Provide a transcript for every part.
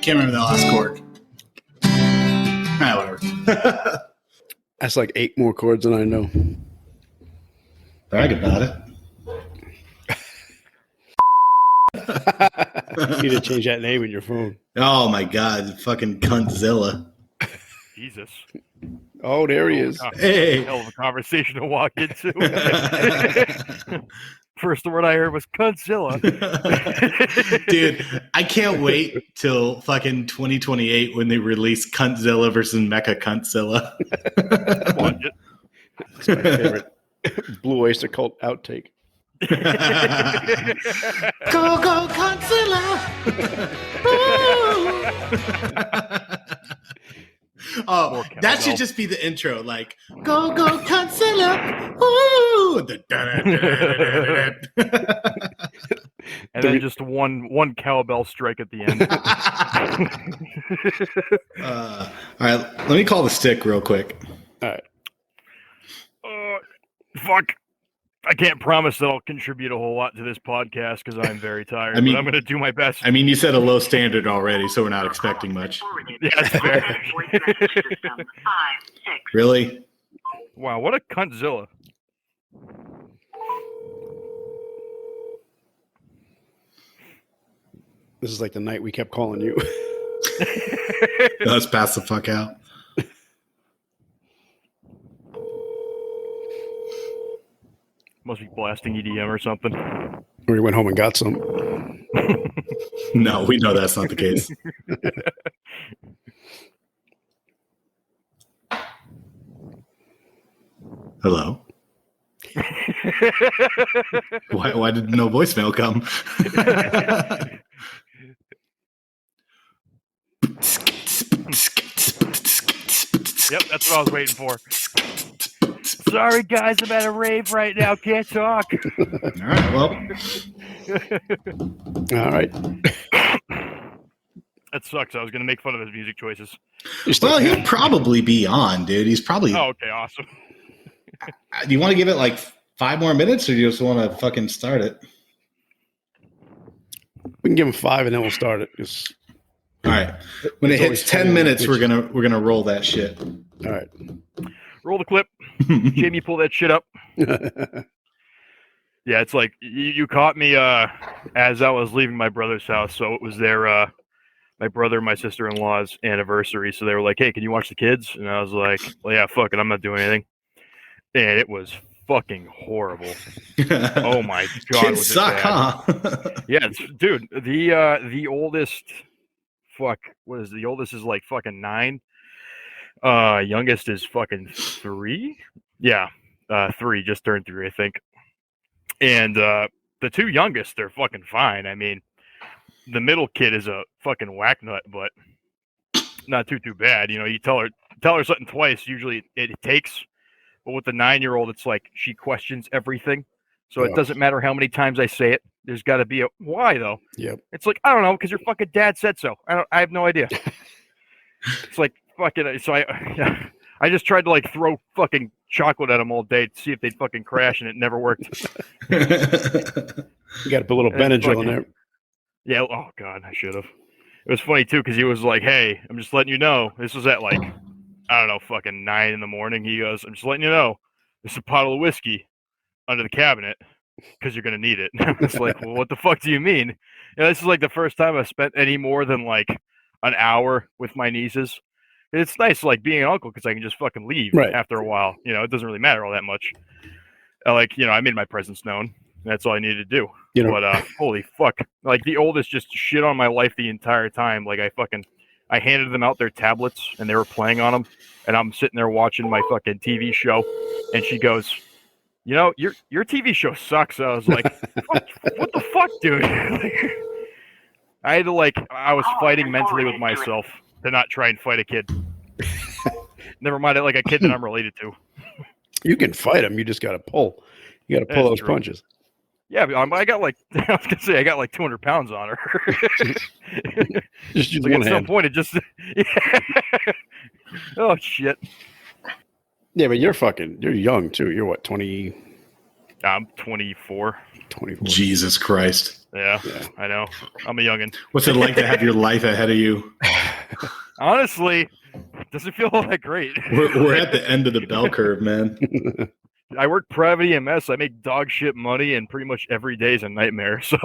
can't remember the last chord. Whatever. That's like 8 more chords than I know. Brag about it. You need to change that name in your phone. Oh my God, fucking Cuntzilla. Jesus. Oh, there he is. Hey. Hell of a conversation to walk into. First word I heard was Cuntzilla. Dude, I can't wait till fucking 2028 when they release Cuntzilla versus Mecha Cuntzilla. That's my favorite Blue Oyster Cult outtake. Go, go, Cuntzilla! Oh, that should just be the intro. Like, go, go, Cuntzilla! Woo! And then just one cowbell strike at the end. All right, let me call the stick real quick. All right. Fuck. I can't promise that I'll contribute a whole lot to this podcast because I'm very tired. I mean, but I'm going to do my best. I mean, you set a low standard already, so we're not expecting much. Yeah, that's fair. Really? Wow, what a Cuntzilla. This is like the night we kept calling you. Let's pass the fuck out. Must be blasting EDM or something. Or we went home and got some. No, we know that's not the case. Hello? Why did no voicemail come? Yep, that's what I was waiting for. Sorry, guys, I'm at a rave right now. Can't talk. All right, well. All right. That sucks. I was going to make fun of his music choices. Well, he'll probably be on, dude. He's probably... Oh, okay, awesome. Do you want to give it like 5 more minutes, or do you just want to fucking start it? We can give him 5 and then we'll start it. Just... All right. When it hits 10 minutes, we're gonna roll that shit. All right. Roll the clip. Jamie, pull that shit up. Yeah, it's like you caught me as I was leaving my brother's house. So it was their my brother and my sister-in-law's anniversary. So they were like, "Hey, can you watch the kids?" And I was like, "Well, yeah, fuck it, I'm not doing anything." And it was fucking horrible. Oh my God, kids suck, huh? Yeah, dude. The oldest, what is the oldest is like fucking 9. Youngest is fucking 3. Yeah, 3 just turned 3, I think. And the 2 youngest, they're fucking fine. I mean, the middle kid is a fucking whack nut, but not too bad. You know, you tell her something twice, usually it takes. But with the 9-year-old, it's like she questions everything. So it doesn't matter how many times I say it. There's got to be a why though. Yep. It's like, I don't know, because your fucking dad said so. I have no idea. It's like fucking. So I just tried to like throw fucking chocolate at them all day to see if they'd fucking crash, and it never worked. You got to put a little Benadryl in there. Yeah. Oh God, I should have. It was funny too because he was like, "Hey, I'm just letting you know." This was at like, I don't know, fucking 9 in the morning. He goes, "I'm just letting you know, there's a bottle of whiskey under the cabinet because you're gonna need it." I was like, "Well, what the fuck do you mean?" You know, this is like the first time I've spent any more than like an hour with my nieces. It's nice, like being an uncle, because I can just fucking leave after a while. You know, it doesn't really matter all that much. Like, you know, I made my presence known. That's all I needed to do. You know, but holy fuck, like the oldest just shit on my life the entire time. Like I handed them out their tablets and they were playing on them, and I'm sitting there watching my fucking TV show, and she goes, "You know, your TV show sucks." I was like, what the fuck, dude? I had to I was fighting mentally with myself to not try and fight a kid. Never mind, like a kid that I'm related to. You can fight him. You just got to pull. You got to pull those punches. Yeah, I got I was gonna say I got like 200 pounds on her. Just use like one at hand. some point, it just. Oh shit. Yeah, but you're young too. You're what, 20? I'm 24. 24. Jesus Christ. Yeah, Yeah. I know. I'm a youngin. What's it like to have your life ahead of you? Honestly, doesn't feel all that great. We're at the end of the bell curve, man. I work private EMS. I make dog shit money, and pretty much every day is a nightmare. So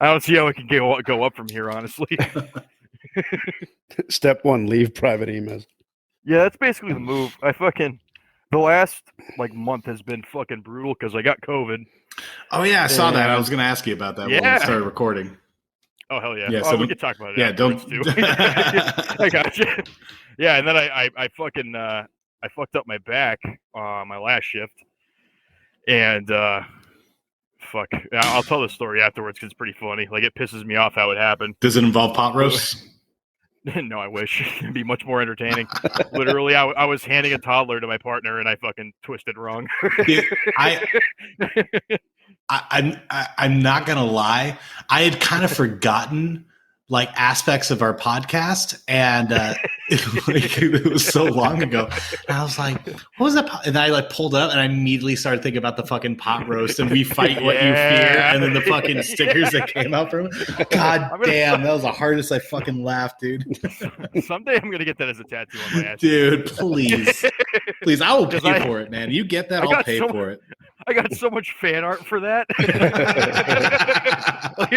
I don't see how it can go up from here, honestly. Step 1, leave private emails. Yeah, that's basically the move. The last month has been fucking brutal because I got COVID. Oh yeah, I saw that. I was going to ask you about that when we Yeah. started recording. Oh hell yeah! Yeah, Oh, so we could talk about it. yeah, afterwards, don't- too. I got you. Yeah, and then I fucking I fucked up my back on my last shift, and fuck. I'll tell the story afterwards because it's pretty funny. Like it pisses me off how it happened. Does it involve pot roasts? No, I wish it'd be much more entertaining. Literally, I was handing a toddler to my partner, and I fucking twisted wrong. Dude, I'm not gonna lie. I had kind of forgotten like aspects of our podcast, and it was so long ago. And I was like, "What was that?" And I like pulled it up, and I immediately started thinking about the fucking pot roast and we fight what you fear, and then the fucking stickers that came out from it. God damn, that was the hardest I fucking laughed, dude. Someday I'm gonna get that as a tattoo on my ass. Dude, please, please, I will 'Cause pay for it, man. You get that, I I'll got pay so- for it. I got so much fan art for that. Like,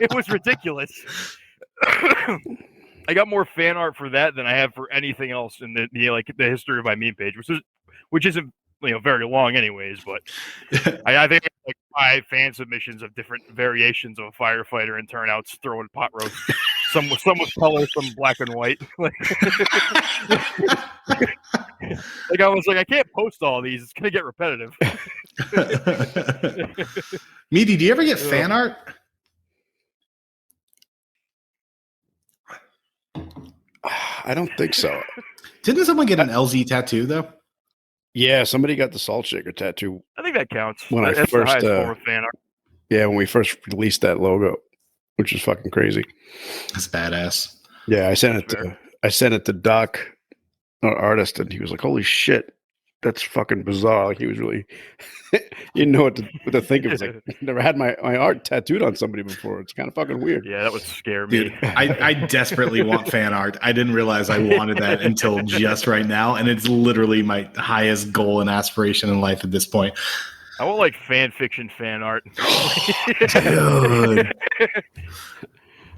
it was ridiculous. I got more fan art for that than I have for anything else in the history of my meme page, which isn't very long anyways. But I think I have like 5 fan submissions of different variations of a firefighter and turnouts throwing pot roast. Some with color, some black and white. Like I was like, I can't post all these; it's gonna get repetitive. Meaty, do you ever get fan art? I don't think so. Didn't someone get an LZ tattoo though? Yeah, somebody got the salt shaker tattoo. I think that counts. When I That's first, the highest form of fan art. Yeah, when we first released that logo, which is fucking crazy. That's badass. Yeah, I sent it to Doc, our artist, and he was like, "Holy shit, that's fucking bizarre!" Like he was really, you didn't know what to think of. It's like never had my art tattooed on somebody before. It's kind of fucking weird. Yeah, that would scare me. Dude, I desperately want fan art. I didn't realize I wanted that until just right now, and it's literally my highest goal and aspiration in life at this point. I want like fan fiction fan art. Dude.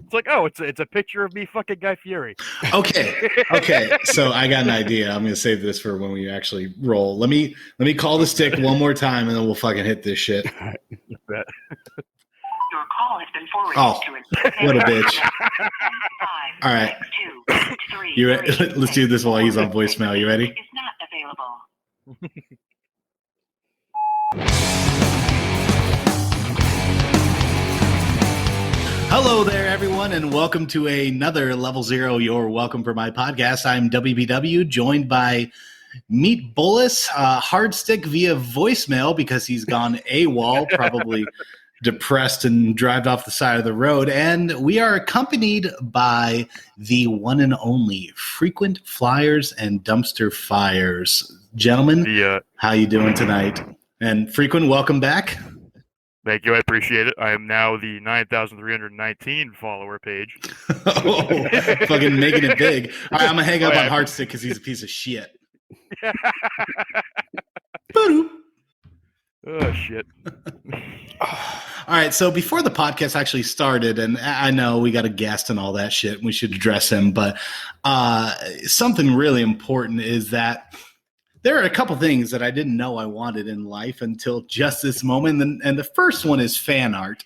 It's like, oh, it's a picture of me fucking Guy Fieri. Okay. So I got an idea. I'm gonna save this for when we actually roll. Let me call the stick one more time, and then we'll fucking hit this shit. You bet. Your call has been forwarded Oh, to what a bitch! All right, you let's do this while he's on voicemail. You ready? Is not available. Hello there, everyone, and welcome to another Level Zero, Your Welcome for My podcast. I'm WBW, joined by Meat Bullis, hard stick via voicemail because he's gone AWOL, probably depressed and drive off the side of the road. And we are accompanied by the one and only Frequent Flyers and Dumpster Fires. Gentlemen, how you doing tonight? And Frequent, welcome back. Thank you. I appreciate it. I am now the 9,319 follower page. Oh, fucking making it big. All right, I'm going to hang up on Hardstick because he's a piece of shit. Oh, shit. All right, so before the podcast actually started, and I know we got a guest and all that shit, and we should address him, but something really important is that there are a couple things that I didn't know I wanted in life until just this moment, and the first one is fan art.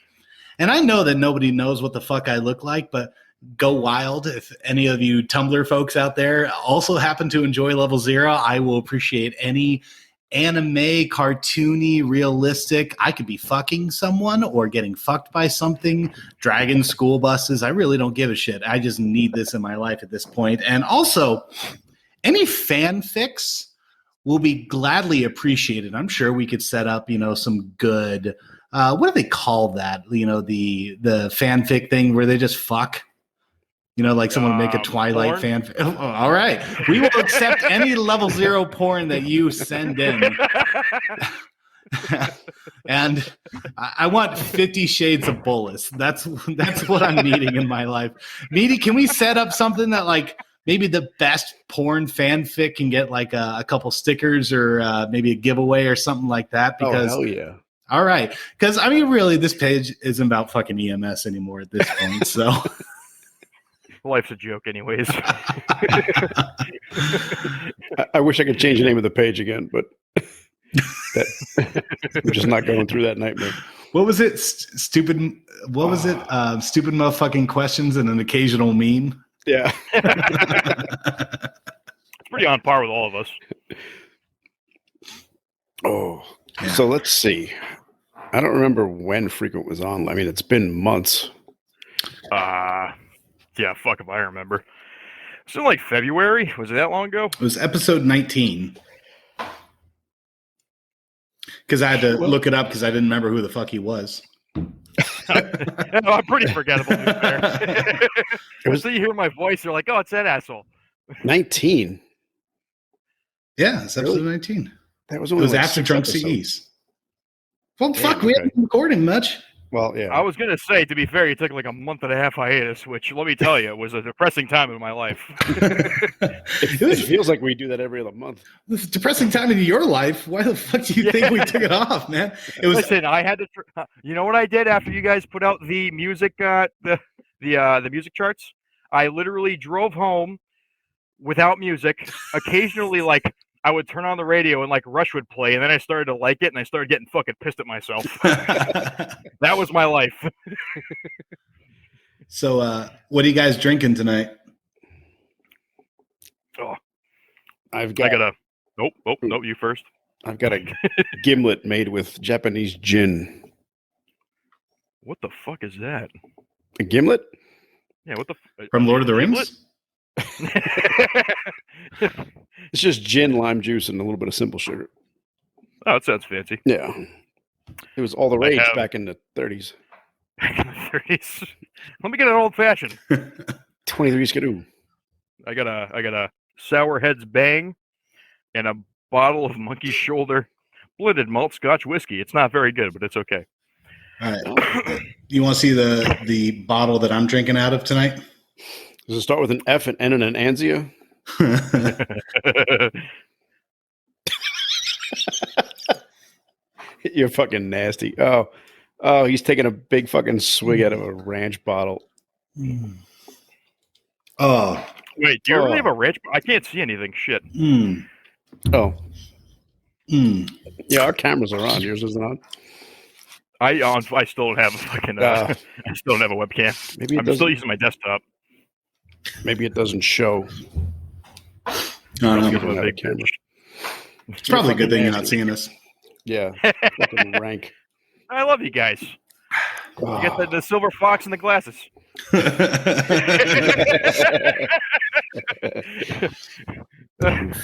And I know that nobody knows what the fuck I look like, but go wild. If any of you Tumblr folks out there also happen to enjoy Level Zero, I will appreciate any anime, cartoony, realistic. I could be fucking someone or getting fucked by something, dragging school buses. I really don't give a shit. I just need this in my life at this point. And also, any fanfics will be gladly appreciated. I'm sure we could set up, some good, what do they call that? The fanfic thing where they just fuck, like someone make a Twilight fanfic. Oh, all right. We will accept any Level Zero porn that you send in. And I want 50 Shades of Bullis. That's what I'm needing in my life. Meaty, can we set up something that like maybe the best porn fanfic can get like a couple stickers or maybe a giveaway or something like that? Because hell yeah. all right, because I mean, really, this page isn't about fucking EMS anymore at this point. So Life's a joke, anyways. I wish I could change the name of the page again, but I'm just not going through that nightmare. what was it? Stupid. What was it? Stupid motherfucking questions and an occasional meme. Yeah. It's pretty on par with all of us. Oh, Yeah. so let's see. I don't remember when Frequent was on. I mean, it's been months. Yeah, fuck if I remember. It's in like February. Was it that long ago? It was episode 19. Because I had to look it up because I didn't remember who the fuck he was. I'm pretty forgettable. To be fair. So you hear my voice, you're like, "Oh, it's that asshole." 19. Yeah, it's episode Really? 19. That was It only was like after 6 Drunk episodes. CEs. Well, Yeah, fuck, we okay. haven't been recording much. Well, yeah. I was gonna say, to be fair, you took like a month and a half hiatus, which let me tell you, it was a depressing time in my life. It feels like we do that every other month. This is a depressing time in your life. Why the fuck do you think we took it off, man? It was Listen, I had to. You know what I did after you guys put out the music, the music charts? I literally drove home without music. Occasionally, like I would turn on the radio and like Rush would play, and then I started to like it, and I started getting fucking pissed at myself. That was my life. So, what are you guys drinking tonight? Oh, I've I got gotta. Nope, you first. I've got a gimlet made with Japanese gin. What the fuck is that? A gimlet? Yeah, what the From Lord of the Rings? It's just gin, lime juice, and a little bit of simple sugar. Oh, it sounds fancy. Yeah. It was all the rage have- back in the 30s. Back in the 30s. Let me get an old fashioned. 23 Skidoo. I got a Sour Heads Bang and a bottle of Monkey Shoulder blended malt Scotch whiskey. It's not very good, but it's okay. All right. You want to see the bottle that I'm drinking out of tonight? Does it start with an F and end in an Anzia? You're fucking nasty. Oh, he's taking a big fucking swig out of a ranch bottle. Oh. Wait, do you really have a ranch? I can't see anything. Shit. Oh, Mm. yeah, our cameras are on. Yours isn't on. I still don't have a fucking. I still don't have a webcam. Maybe it I'm still doesn't. using my desktop. Maybe it doesn't show. I don't know. Give him a Another big camera. bitch. It's probably a good thing you're not seeing us. Yeah, fucking rank. I love you guys. You get the silver fox and the glasses.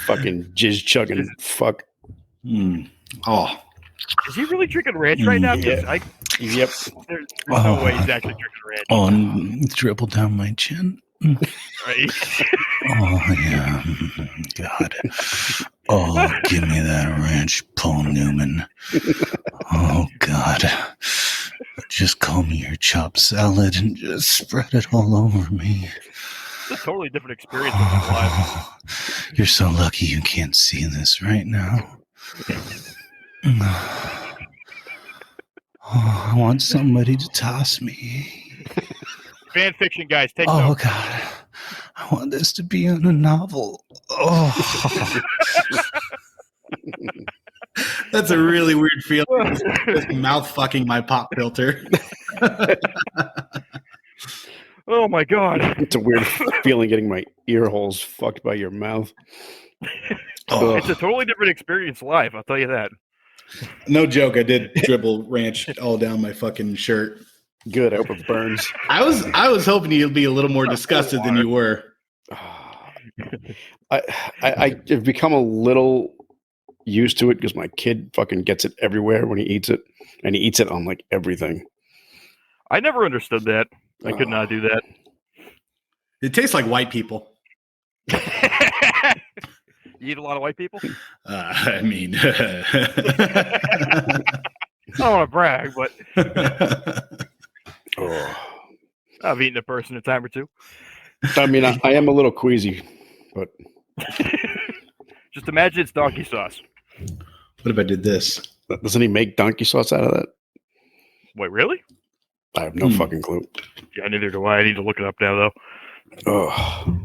Fucking jizz chugging fuck. Oh. Is he really drinking ranch right now? 'Cause Yeah. Yep. there's no way he's actually drinking ranch. Oh, and dribble down my chin. Right? Oh, yeah. God. Oh, give me that ranch, Paul Newman. Oh, God. Just call me your chopped salad and just spread it all over me. It's a totally different experience with my life. Oh, you're so lucky you can't see this right now. Oh, I want somebody to toss me. Fan fiction, guys. Take Oh, notes. God. I want this to be in a novel. Oh. That's a really weird feeling. Just mouth fucking my pop filter. Oh my god. It's a weird feeling getting my ear holes fucked by your mouth. Oh. It's a totally different experience live, I'll tell you that. No joke, I did dribble ranch all down my fucking shirt. Good. I hope it burns. I was hoping you'd be a little more disgusted than you were. I've become a little used to it because my kid fucking gets it everywhere when he eats it, and he eats it on like everything. I never understood that. I could not do that. It tastes like white people. You eat a lot of white people? I mean, I don't want to brag, but Oh. I've eaten a person a time or two. I mean, I am a little queasy, but Just imagine it's donkey sauce. what if I did this? doesn't he make donkey sauce out of that? Wait, really? I have no fucking clue. Yeah, neither do I. I need to look it up now, though. Oh.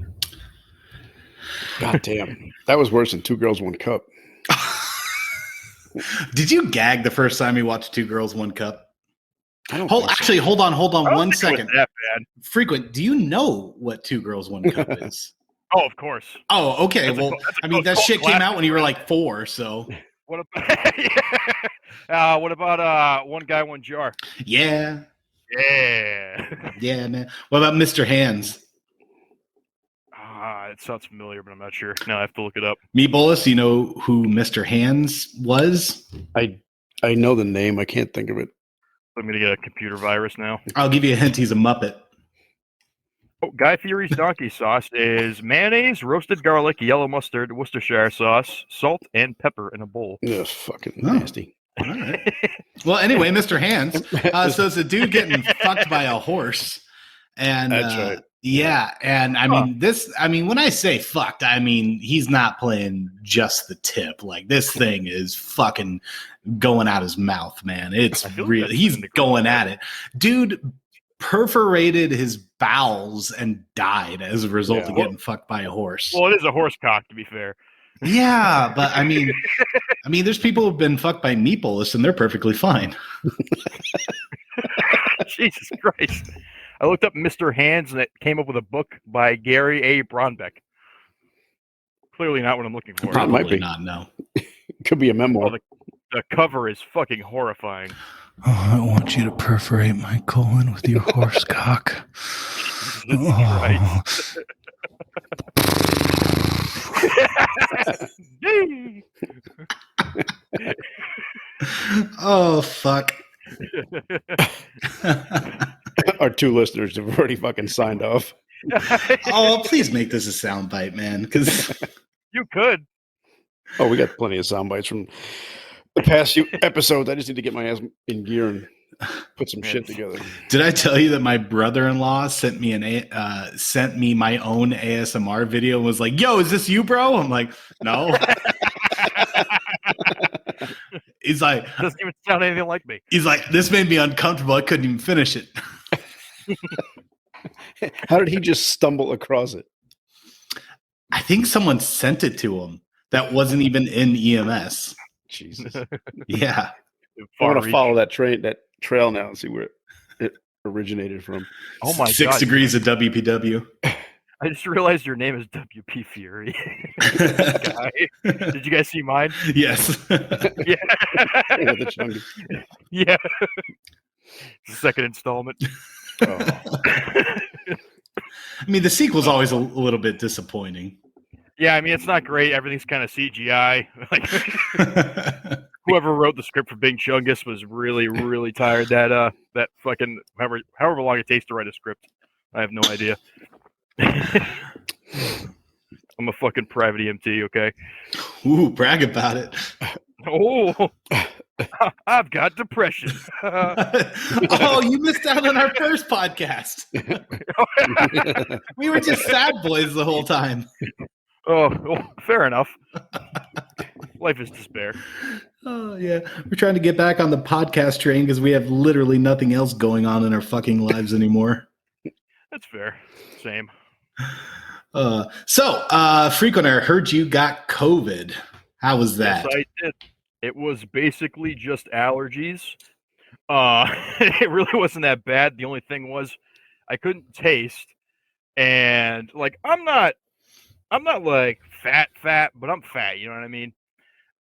God damn. That was worse than Two Girls, One Cup. Did you gag the first time you watched Two Girls, One Cup? I don't think so. Actually, hold on I don't one think it was second. that bad. Frequent, do you know what Two Girls, One Cup is? Oh, of course. Oh, okay. That's a Well, cult- that's a I mean, that cult shit came out classic, when you were right? like 4, so What about what about One Guy, One Jar? yeah. Yeah. Yeah, man. What about Mr. Hands? It sounds familiar, but I'm not sure. Now I have to look it up. Meatballis, you know who Mr. Hands was? I know the name. I can't think of it. I'm gonna get a computer virus now. I'll give you a hint. He's a Muppet. Oh, Guy Fieri's donkey sauce is mayonnaise, roasted garlic, yellow mustard, Worcestershire sauce, salt, and pepper in a bowl. Ugh, fucking Oh. nasty. All right. Well, anyway, Mr. Hands. So it's a dude getting fucked by a horse. And That's right. yeah. And I mean, when I say fucked, I mean, he's not playing just the tip. Like, this thing is fucking going out his mouth, man. It's I feel like real. that's He's in the going group. at it. Dude perforated his bowels and died as a result Yeah. of getting fucked by a horse. Well, it is a horse cock, to be fair. Yeah, but I mean, there's people who've been fucked by meatballs and they're perfectly fine. Jesus Christ. I looked up Mr. Hands and it came up with a book by Gary A. Bronbeck. Clearly not what I'm looking for. Prob- might Probably be. not. No. Could be a memoir. Well, the cover is fucking horrifying. Oh, I want you to perforate my colon with your horse cock. Oh. Yay! Oh fuck. Our 2 listeners have already fucking signed off. Oh, please make this a soundbite, man. Because You could. Oh, we got plenty of sound bites from the past few episodes. I just need to get my ass in gear and put some shit together. did I tell you that my brother-in-law sent me my own ASMR video and was like, "Yo, is this you, bro?" I'm like, "No." He's like, Doesn't even sound anything like me. "This made me uncomfortable. I couldn't even finish it." How did he just stumble across it? I think someone sent it to him that wasn't even in EMS. Jesus. Yeah. I Far want to reach. follow that trail now and see where it originated from. Oh my 6 god. degrees of WPW. I just realized your name is WP Fury. Guy. Did you guys see mine? Yes. Yeah. With the chungus. Yeah. The second installment. Oh. I mean, the sequel's always a little bit disappointing. Yeah, I mean it's not great. Everything's kind of CGI. Like whoever wrote the script for Big Chungus was really, really tired. That fucking however long it takes to write a script, I have no idea. I'm a fucking private EMT, okay? Ooh, brag about it. Oh, I've got depression. Oh, you missed out on our first podcast. We were just sad boys the whole time. Oh, well, fair enough. Life is despair. Oh, yeah. We're trying to get back on the podcast train because we have literally nothing else going on in our fucking lives anymore. That's fair. Same. Frequent, I heard you got COVID. How was that? Yes, I did. It was basically just allergies. It really wasn't that bad. The only thing was I couldn't taste, and like I'm not like fat, but I'm fat. You know what I mean?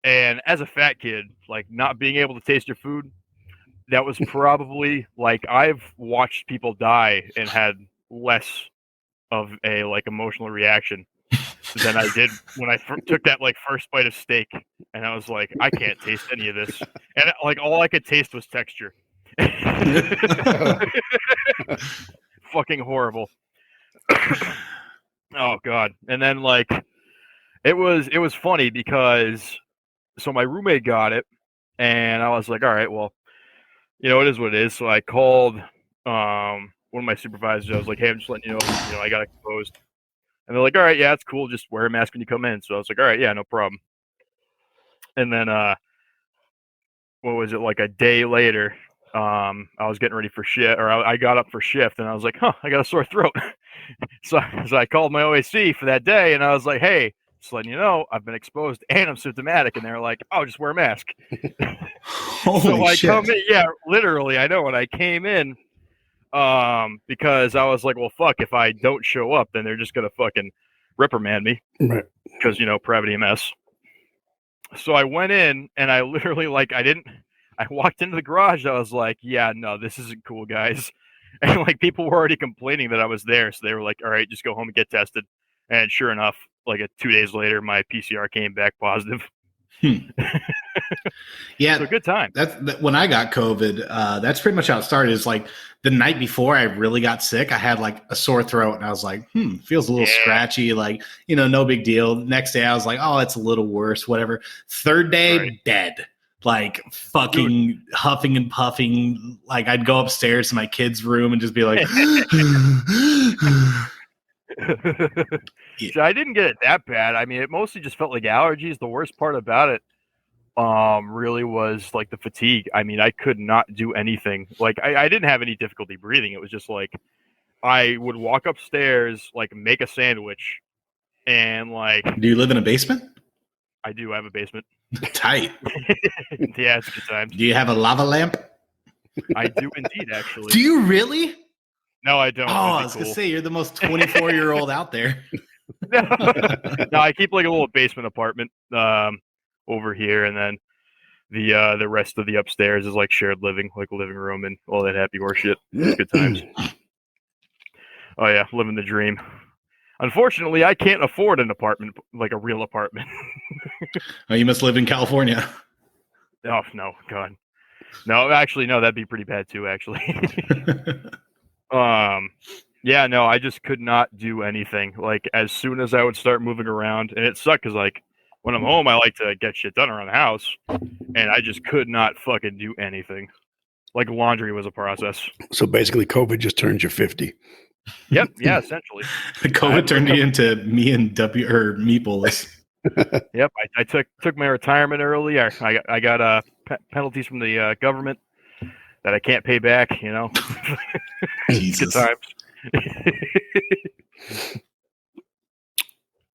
And as a fat kid, like not being able to taste your food, that was probably like I've watched people die and had less of a like emotional reaction than I did when I took that like first bite of steak, and I was like, I can't taste any of this, and like all I could taste was texture. Fucking horrible. Oh god. And then like It was funny because so my roommate got it, and I was like, all right, well, it is what it is. So I called one of my supervisors. I was like, hey, I'm just letting you know, I got exposed. And they're like, all right, yeah, it's cool. Just wear a mask when you come in. So I was like, all right, yeah, no problem. And then what was it, like a day later, I was getting ready for shift, or I got up for shift, and I was like, I got a sore throat. so I called my OAC for that day, and I was like, hey, just letting you know, I've been exposed and I'm symptomatic. And they're like, oh, just wear a mask. Holy so I shit. come in, yeah, literally, I know. When I came in, because I was like, well, fuck, if I don't show up, then they're just gonna fucking reprimand me, Right. because private EMS. So I went in, and I literally, I walked into the garage. I was like, yeah, no, this isn't cool, guys. And like people were already complaining that I was there, so they were like, all right, just go home and get tested. And sure enough, like 2 days later, my PCR came back positive. Yeah, So good time. That's when I got COVID. That's pretty much how it started. Is like the night before I really got sick, I had like a sore throat, and I was like, feels a little scratchy. Like, no big deal. Next day, I was like, oh, it's a little worse. Whatever. Third day, Right. dead. Like fucking huffing and puffing. Like I'd go upstairs to my kid's room and just be like, So I didn't get it that bad. I mean, it mostly just felt like allergies. The worst part about it really was like the fatigue. I mean, I could not do anything. Like I didn't have any difficulty breathing. It was just like I would walk upstairs, like make a sandwich, and like do you live in a basement? I do have a basement. Tight. Yeah, it's good times. Do you have a lava lamp? I do indeed, actually. Do you really? No, I don't. Oh, I was gonna say you're the most 24-year-old out there. No, I keep like a little basement apartment over here, and then the rest of the upstairs is like shared living, like a living room and all that happy horse shit. It's good times. Oh yeah, living the dream. Unfortunately, I can't afford an apartment, like a real apartment. Oh, you must live in California. Oh no, God. No, actually, no, that'd be pretty bad too, actually. Yeah, no, I just could not do anything. Like as soon as I would start moving around, and it sucked because like when I'm home, I like to get shit done around the house, and I just could not fucking do anything. Like laundry was a process. So basically, COVID just turned you 50. Yep, yeah, essentially. COVID turned you into me and Meatballless. Yep, I took my retirement early. I got penalties from the government that I can't pay back. Jesus. Good times.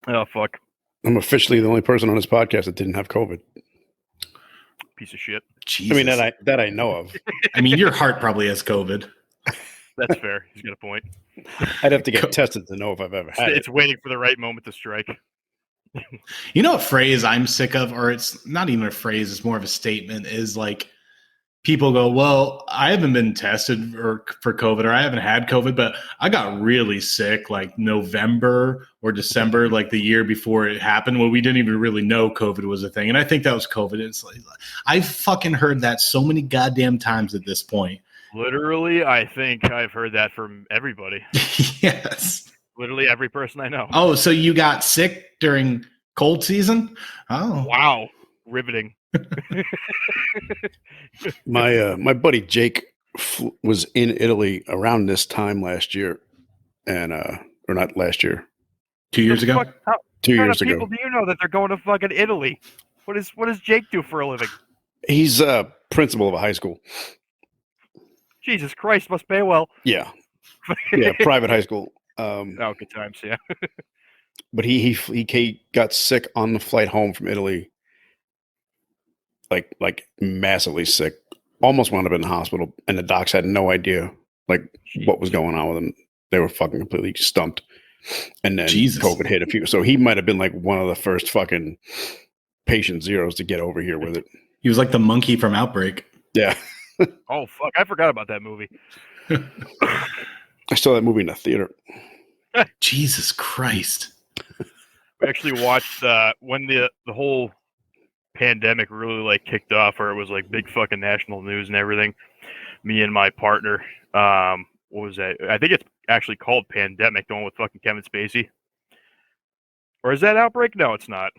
Oh fuck! I'm officially the only person on this podcast that didn't have COVID. Piece of shit. Jesus. I mean that I know of. I mean, your heart probably has COVID. That's fair. He's got a point. I'd have to get tested to know if I've ever had it. It's waiting for the right moment to strike. You know what phrase I'm sick of, or it's not even a phrase, it's more of a statement, is like people go, well, I haven't been tested for COVID, or I haven't had COVID, but I got really sick like November or December, like the year before it happened, when we didn't even really know COVID was a thing. And I think that was COVID. It's like, I've fucking heard that so many goddamn times at this point. Literally, I think I've heard that from everybody. Yes. Literally every person I know. Oh, so you got sick during cold season? Oh, wow. Riveting. My buddy Jake was in Italy around this time last year, and or not last year, 2 years ago. How 2 kind years of ago. people do you know that they're going to fucking Italy? What does Jake do for a living? He's principal of a high school. Jesus Christ, must pay well. Yeah, private high school. Oh, good times, yeah. But he got sick on the flight home from Italy, like massively sick. Almost wound up in the hospital, and the docs had no idea like what was going on with him. They were fucking completely stumped. And then COVID hit a few. So he might have been like one of the first fucking patient zeros to get over here with it. He was like the monkey from Outbreak. Yeah. Oh fuck! I forgot about that movie. I saw that movie in the theater. Jesus Christ! We actually watched when the whole pandemic really like kicked off, or it was like big fucking national news and everything. Me and my partner, what was that? I think it's actually called Pandemic, the one with fucking Kevin Spacey. Or is that Outbreak? No, it's not.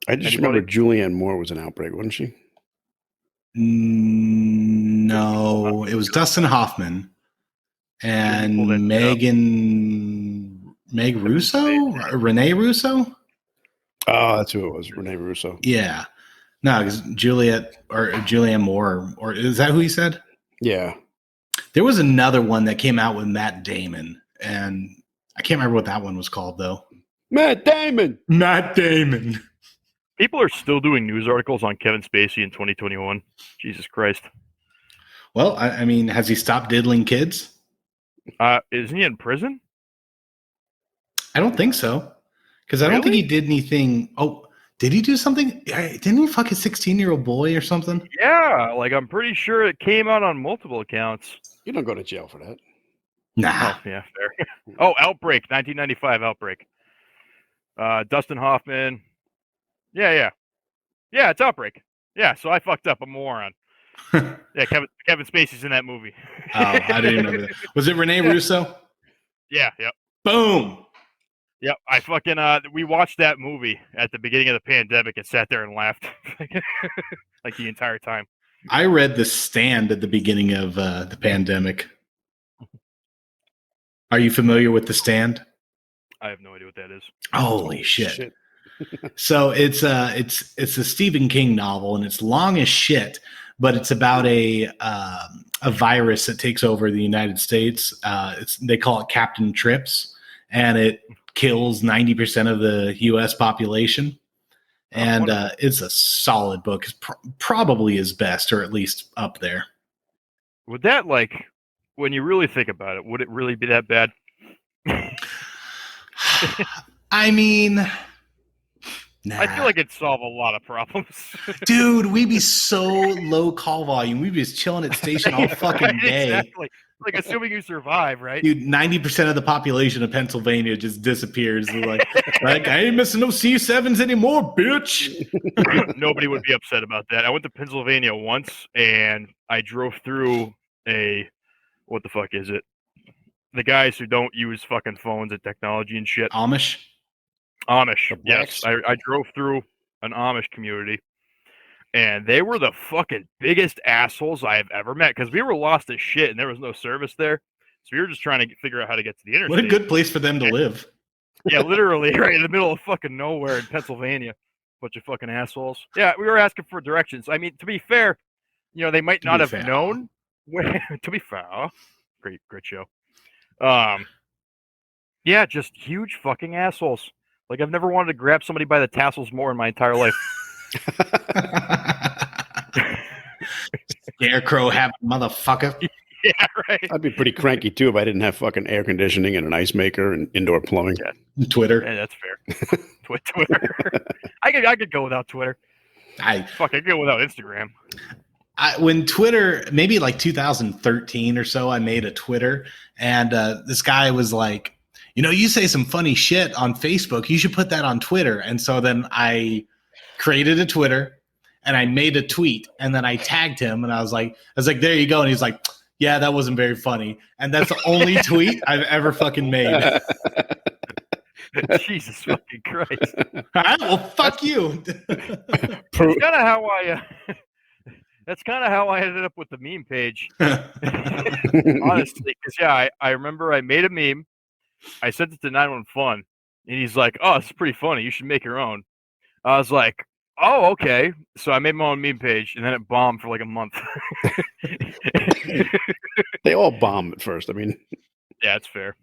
I just Anybody? remember Julianne Moore was an Outbreak, wasn't she? No, it was Dustin Hoffman and pull that Meg Russo, Renee Russo. Oh, that's who it was, Renee Russo. Yeah, no, because Julianne Moore, or is that who he said? Yeah. There was another one that came out with Matt Damon, and I can't remember what that one was called though. Matt Damon. Matt Damon. People are still doing news articles on Kevin Spacey in 2021. Jesus Christ. Well, I mean, has he stopped diddling kids? Isn't he in prison? I don't think so. Because I don't think he did anything. Oh, did he do something? Didn't he fuck a 16-year-old boy or something? Yeah, like I'm pretty sure it came out on multiple accounts. You don't go to jail for that. Nah. Oh, yeah, fair. Oh, Outbreak, 1995 Outbreak. Dustin Hoffman. Yeah, it's Outbreak. Yeah, so I fucked up. I'm a moron. Yeah, Kevin Spacey's in that movie. Oh, I didn't remember that. Was it Renee Russo? Yeah, yep. Boom. Yep, I fucking we watched that movie at the beginning of the pandemic and sat there and laughed like the entire time. I read The Stand at the beginning of the pandemic. Are you familiar with The Stand? I have no idea what that is. Holy shit. So it's a Stephen King novel, and it's long as shit, but it's about a virus that takes over the United States. They call it Captain Trips, and it kills 90% of the U.S. population. And it's a solid book. It's probably his best, or at least up there. Would that, like, when you really think about it, would it really be that bad? I mean, nah. I feel like it'd solve a lot of problems. Dude, we'd be so low call volume. We'd be just chilling at station all fucking day. Exactly. Like, assuming you survive, right? Dude, 90% of the population of Pennsylvania just disappears. Like I ain't missing no C7s anymore, bitch. Nobody would be upset about that. I went to Pennsylvania once, and I drove through what the fuck is it? The guys who don't use fucking phones and technology and shit. Amish, yes. I drove through an Amish community, and they were the fucking biggest assholes I have ever met, because we were lost as shit, and there was no service there. So we were just trying to figure out how to get to the interstate. What a good place for them to live. Yeah, literally, right in the middle of fucking nowhere in Pennsylvania. Bunch of fucking assholes. Yeah, we were asking for directions. I mean, to be fair, they might not have known where. To be fair, great show. Yeah, just huge fucking assholes. Like, I've never wanted to grab somebody by the tassels more in my entire life. Scarecrow having motherfucker. Yeah, right. I'd be pretty cranky too if I didn't have fucking air conditioning and an ice maker and indoor plumbing. Yeah. Twitter. Yeah, that's fair. Twitter. I could go without Twitter. I could go without Instagram. When Twitter, maybe like 2013 or so, I made a Twitter, and this guy was like, you say some funny shit on Facebook, you should put that on Twitter. And so then I created a Twitter, and I made a tweet, and then I tagged him, and I was like, there you go. And he's like, yeah, that wasn't very funny. And that's the only tweet I've ever fucking made. Jesus fucking Christ. All right, well, fuck you. That's kind of how That's kind of how I ended up with the meme page. Honestly, because I remember I made a meme. I sent it to 911, and he's like, "Oh, it's pretty funny. You should make your own." I was like, "Oh, okay." So I made my own meme page, and then it bombed for like a month. They all bomb at first. I mean, yeah, it's fair.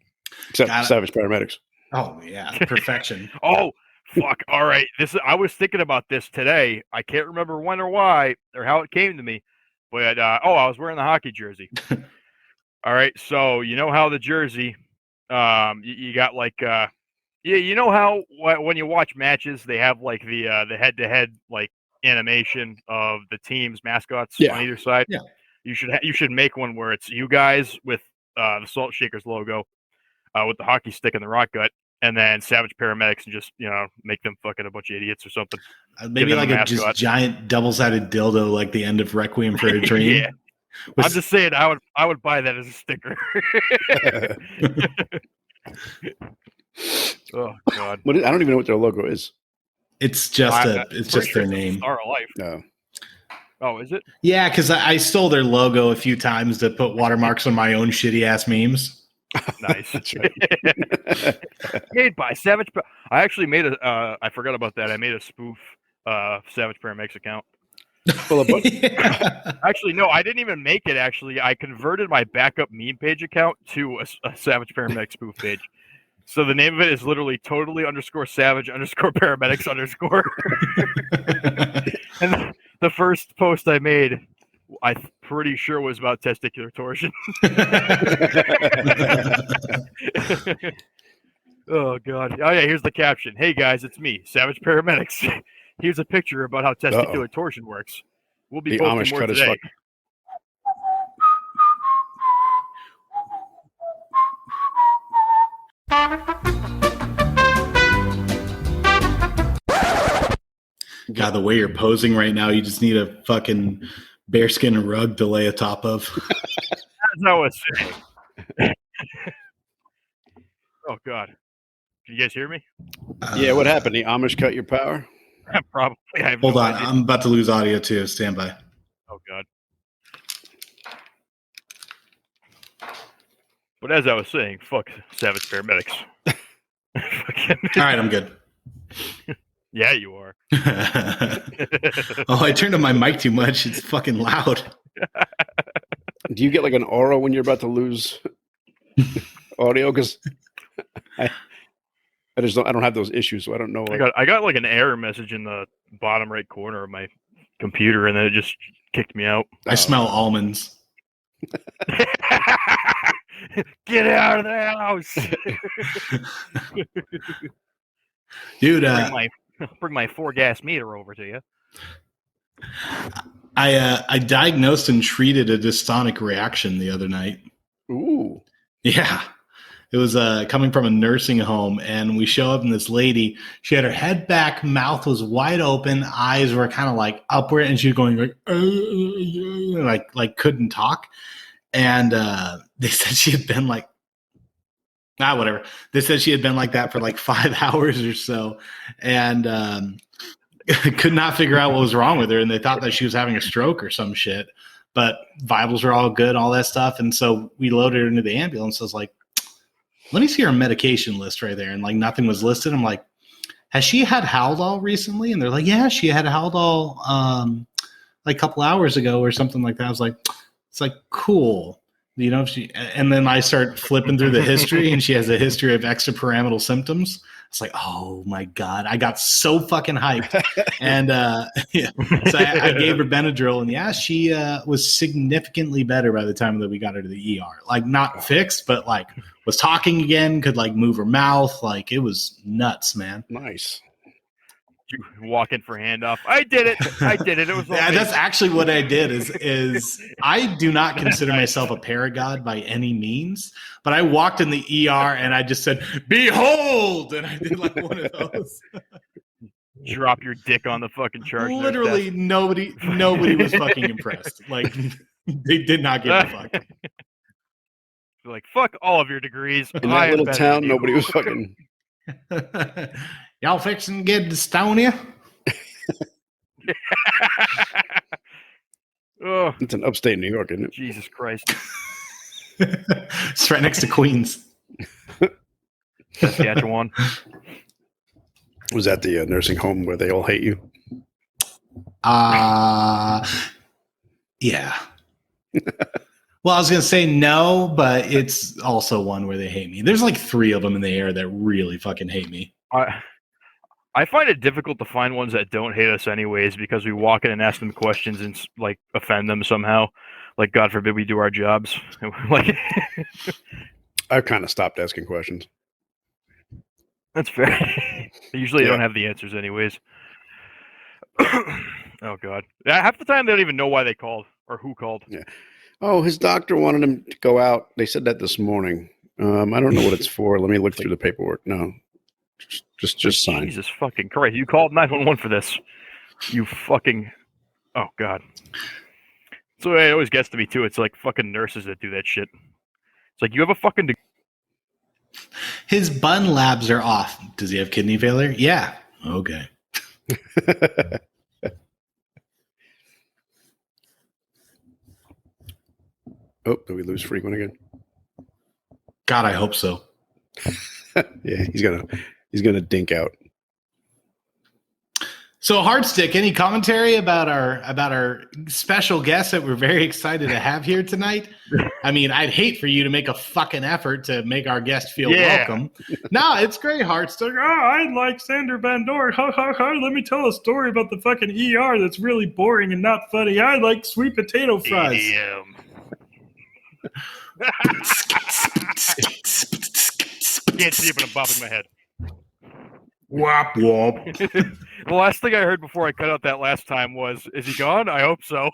Except Savage Paramedics. Oh yeah, perfection. Oh. Fuck. All right. I was thinking about this today. I can't remember when or why or how it came to me, but I was wearing the hockey jersey. All right. So you know how the jersey, you got like, you know how when you watch matches they have like the head-to-head like animation of the team's mascots on either side. Yeah. You should make one where it's you guys with the Salt Shakers logo, with the hockey stick and the rock gut. And then Savage Paramedics, and just make them fucking a bunch of idiots or something. Maybe like a just giant double-sided dildo, like the end of Requiem for a Dream. Yeah. I'm just saying, I would buy that as a sticker. Oh God. I don't even know what their logo is. It's just Pretty their sure it's the name. Star of Life. No. Oh, is it? Yeah, because I stole their logo a few times to put watermarks on my own shitty ass memes. Nice. That's right. Made by Savage. I actually made a. I forgot about that. I made a spoof Savage Paramedics account. Well, Actually, no, I didn't even make it. Actually, I converted my backup meme page account to a Savage Paramedics spoof page. So the name of it is literally totally_savage_paramedics_. And the first post I made, I'm pretty sure was about testicular torsion. Oh God! Oh yeah, here's the caption. Hey guys, it's me, Savage Paramedics. Here's a picture about how testicular torsion works. We'll be the posting Amish more cut his today. God, the way you're posing right now, you just need a fucking bearskin rug to lay atop of. That's not what it's saying. Oh God! Can you guys hear me? Yeah, what happened? The Amish cut your power? Probably. I have Hold no on, idea. I'm about to lose audio too. Stand by. Oh God! But as I was saying, fuck Savage Paramedics. All right, I'm good. Yeah, you are. Oh, I turned on my mic too much. It's fucking loud. Do you get like an aura when you're about to lose audio? Because I don't have those issues, so I don't know. I got like an error message in the bottom right corner of my computer, and then it just kicked me out. I smell almonds. Get out of the house, Dude. bring my 4-gas meter over to you. I diagnosed and treated a dystonic reaction the other night. Ooh. Yeah. It was coming from a nursing home, and we show up, and this lady, she had her head back, mouth was wide open, eyes were kind of like upward, and she was going like couldn't talk. And they said she had been like, whatever. They said she had been like that for like 5 hours or so, and could not figure out what was wrong with her, and they thought that she was having a stroke or some shit. But vitals were all good, all that stuff, and so we loaded her into the ambulance. I was like, let me see her medication list right there. And like nothing was listed. I'm like, has she had Haldol recently? And they're like, yeah, she had Haldol like a couple hours ago or something like that. I was like, it's like, cool. You know, and then I start flipping through the history, and she has a history of extrapyramidal symptoms. It's like, oh my God, I got so fucking hyped. And yeah, so I gave her Benadryl, and yeah, she was significantly better by the time that we got her to the ER. Like not fixed, but like was talking again, could like move her mouth. Like it was nuts, man. Nice. You walk in for handoff. I did it. It was yeah, that's actually what I did is I do not consider myself a paragod by any means, but I walked in the ER and I just said, behold, and I did like one of those. Drop your dick on the fucking charge. Literally nobody was fucking impressed. Like they did not give a fuck. They're like, fuck all of your degrees. In that little town, nobody was fucking. Y'all fixing to get dystonia? Oh, It's in upstate New York, isn't it? Jesus Christ. It's right next to Queens. Saskatchewan. Was that the nursing home where they all hate you? Yeah. Well, I was going to say no, but it's also one where they hate me. There's like 3 of them in the air that really fucking hate me. I find it difficult to find ones that don't hate us anyways, because we walk in and ask them questions and like offend them somehow. Like, God forbid we do our jobs. Like, I've kind of stopped asking questions. that's fair. Usually, they don't have the answers anyways. Oh God! Half the time they don't even know why they called or who called. Yeah. Oh, his doctor wanted him to go out. They said that this morning. I don't know what it's for. Let me look through the paperwork. No, just sign. Jesus fucking Christ! You called 911 for this. You fucking. Oh God. So it always gets to me too. It's like fucking nurses that do that shit. It's like, you have a fucking. His bun labs are off. Does he have kidney failure? Yeah. Okay. Oh, did we lose Frequent again? God, I hope so. Yeah, he's gonna dink out. So, Hardstick, any commentary about our special guest that we're very excited to have here tonight? I mean, I'd hate for you to make a fucking effort to make our guest feel welcome. No, it's great, Hardstick. Oh, I like Sander Van Doorn. Ha ha ha. Let me tell a story about the fucking ER that's really boring and not funny. I like sweet potato fries. EDM. Can't see it, but I'm bopping my head. Wop wop. The last thing I heard before I cut out that last time was, "Is he gone? I hope so."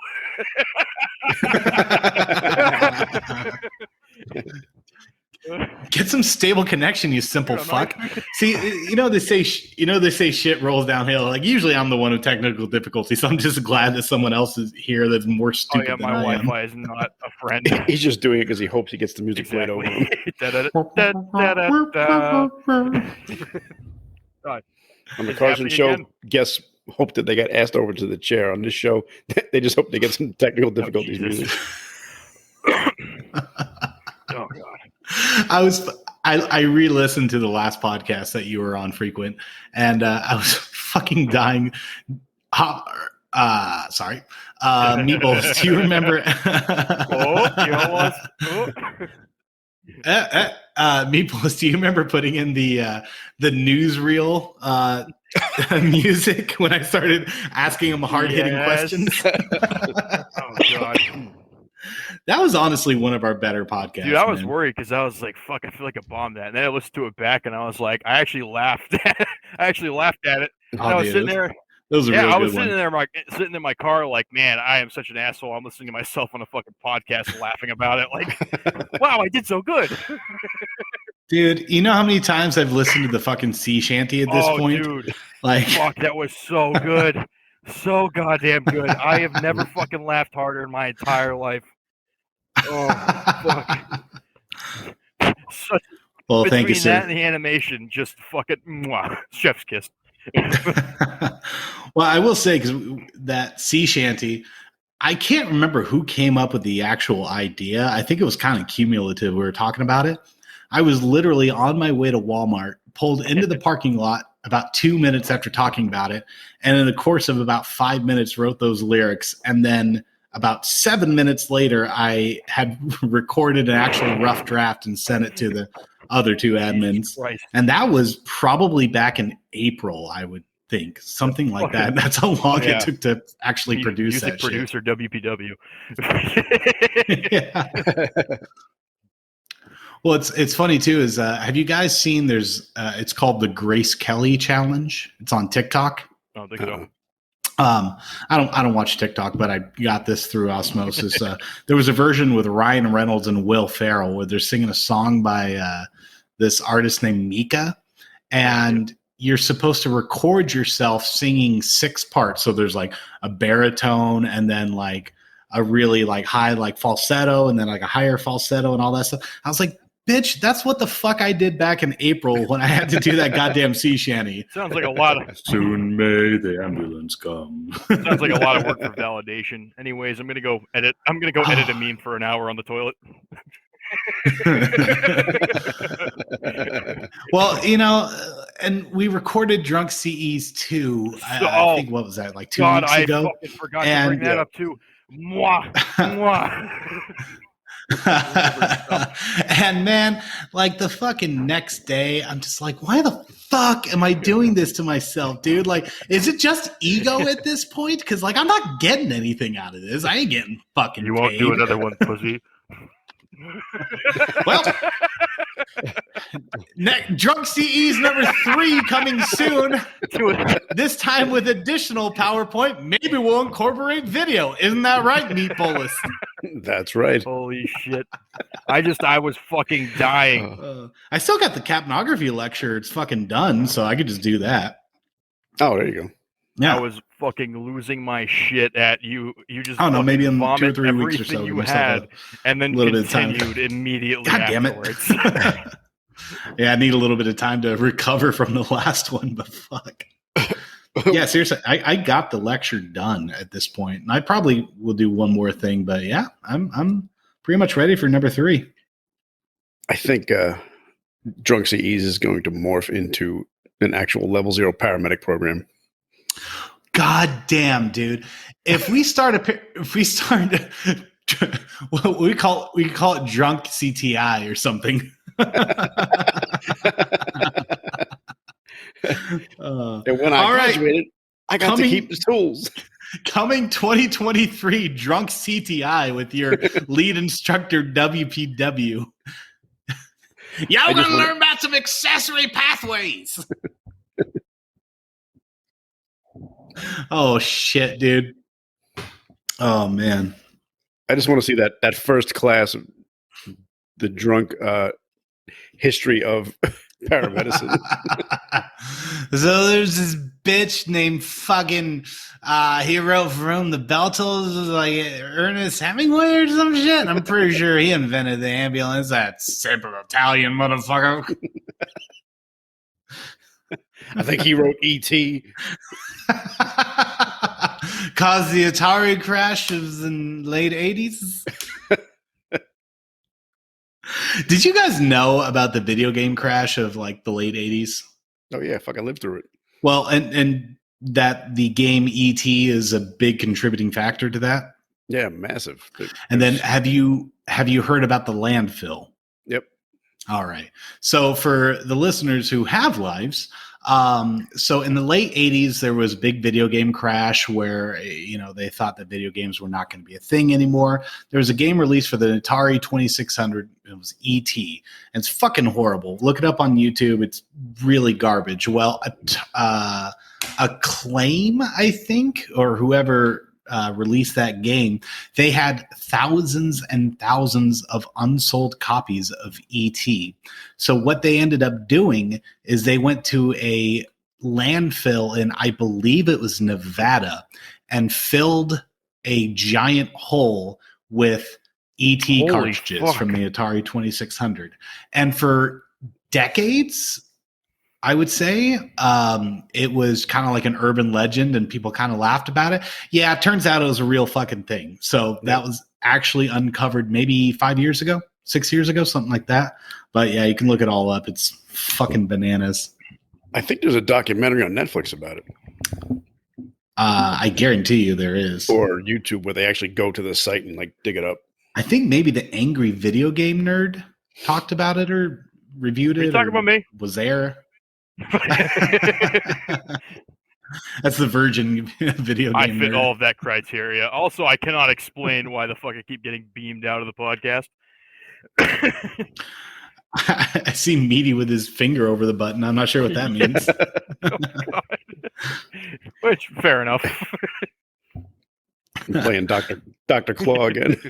Get some stable connection, you simple fuck. See, they say shit rolls downhill. Like usually, I'm the one with technical difficulties. So I'm just glad that someone else is here that's more stupid. Oh yeah, my Wi-Fi is not a friend. He's just doing it because he hopes he gets the music played over him. On the Carson show, guests hope that they get asked over to the chair. On this show, they just hope they get some technical difficulties. Music. Oh god. I re-listened to the last podcast that you were on, Frequent, and I was fucking dying. Sorry. Meatballs, do you remember? Meatballs, do you remember putting in the newsreel music when I started asking him hard-hitting questions? Oh god. That was honestly one of our better podcasts. Dude, I was worried because I was like, fuck, I feel like I bombed that. And then I listened to it back and I was like, I actually laughed at it. And I was sitting there. Those are yeah, really I was good sitting in my car like, man, I am such an asshole. I'm listening to myself on a fucking podcast laughing about it. Like, wow, I did so good. Dude, you know how many times I've listened to the fucking sea shanty at this point? Dude. Like, fuck, that was so good. So goddamn good. I have never fucking laughed harder in my entire life. Oh, fuck. Well, thank you, sir. That and the animation, just fucking mwah, chef's kiss. Well, I will say, because that sea shanty, I can't remember who came up with the actual idea. I think it was kind of cumulative. We were talking about it. I was literally on my way to Walmart, pulled into the parking lot about 2 minutes after talking about it, and in the course of about 5 minutes wrote those lyrics, and then about 7 minutes later, I had recorded an actual rough draft and sent it to the other two admins. And that was probably back in April, I would think. Something like that. That's how long it took to actually produce that shit. Music producer WPW. Yeah. Well, it's funny too, is have you guys seen there's it's called the Grace Kelly Challenge. It's on TikTok. I don't think so. I don't watch TikTok, but I got this through osmosis. There was a version with Ryan Reynolds and Will Ferrell where they're singing a song by this artist named Mika, and you're supposed to record yourself singing 6 parts. So there's like a baritone, and then like a really like high like falsetto, and then like a higher falsetto, and all that stuff. I was like, bitch, that's what the fuck I did back in April when I had to do that goddamn sea shanty. Sounds like a lot of soon may the ambulance come. Sounds like a lot of work for validation. Anyways, I'm gonna go edit a meme for an hour on the toilet. Well, and we recorded Drunk CEs too. I think, what was that, like 2 weeks ago? I fucking forgot to bring that up too. Mwah, mwah. And man, like the fucking next day, I'm just like, why the fuck am I doing this to myself, dude? Like, is it just ego at this point? Because like, I'm not getting anything out of this. I ain't getting fucking You won't paid. do another one, pussy. Well, Drunk CEs number 3 coming soon. This time with additional PowerPoint. Maybe we'll incorporate video. Isn't that right, Meatballis? That's right. Holy shit! I was fucking dying. I still got the capnography lecture. It's fucking done, so I could just do that. Oh, there you go. Yeah. I was fucking losing my shit at you. You just I don't know, maybe in 2 or 3 weeks or so. You had, and then continued immediately. God damn afterwards. it! Yeah, I need a little bit of time to recover from the last one, but fuck. Yeah, seriously, I got the lecture done at this point, and I probably will do one more thing. But yeah, I'm pretty much ready for number 3. I think Drunk CEs is going to morph into an actual level 0 paramedic program. God damn, dude! If we start what we call it drunk CTI or something. And when I all right. graduated, I got to keep the tools. Coming 2023, drunk CTI with your lead instructor WPW. Y'all gonna learn about some accessory pathways. Oh shit, dude. Oh man. I just want to see that first class of the drunk history of paramedicine. So there's this bitch named fucking he wrote from the Beltles, like Ernest Hemingway or some shit. I'm pretty sure he invented the ambulance. That simple Italian motherfucker. I think he wrote E.T. Caused the Atari crash of the late 80s. Did you guys know about the video game crash of like the late 80s? Oh yeah, fuck, I lived through it. Well, and that the game E.T. is a big contributing factor to that? Yeah, massive. And then have you heard about the landfill? Yep. All right. So for the listeners who have lives, so in the late 80s, there was a big video game crash where, they thought that video games were not going to be a thing anymore. There was a game released for the Atari 2600. It was E.T. And it's fucking horrible. Look it up on YouTube. It's really garbage. Well, Acclaim, I think, or whoever released that game, they had thousands and thousands of unsold copies of E.T. So what they ended up doing is they went to a landfill in, I believe it was Nevada, and filled a giant hole with E.T. Holy cartridges fuck. from the Atari 2600. And for decades, I would say it was kind of like an urban legend and people kind of laughed about it. Yeah, it turns out it was a real fucking thing. So that was actually uncovered maybe 5 years ago, 6 years ago, something like that. But yeah, you can look it all up. It's fucking bananas. I think there's a documentary on Netflix about it. I guarantee you there is. Or YouTube where they actually go to the site and like dig it up. I think maybe the Angry Video Game Nerd talked about it or reviewed it. Are you talking about me? Was there? That's the Virgin video game. I fit nerd. all of that criteria. Also, I cannot explain why the fuck I keep getting beamed out of the podcast. I see Meaty with his finger over the button. I'm not sure what that means. Oh, God. Which, fair enough. I'm playing Dr. Claw again.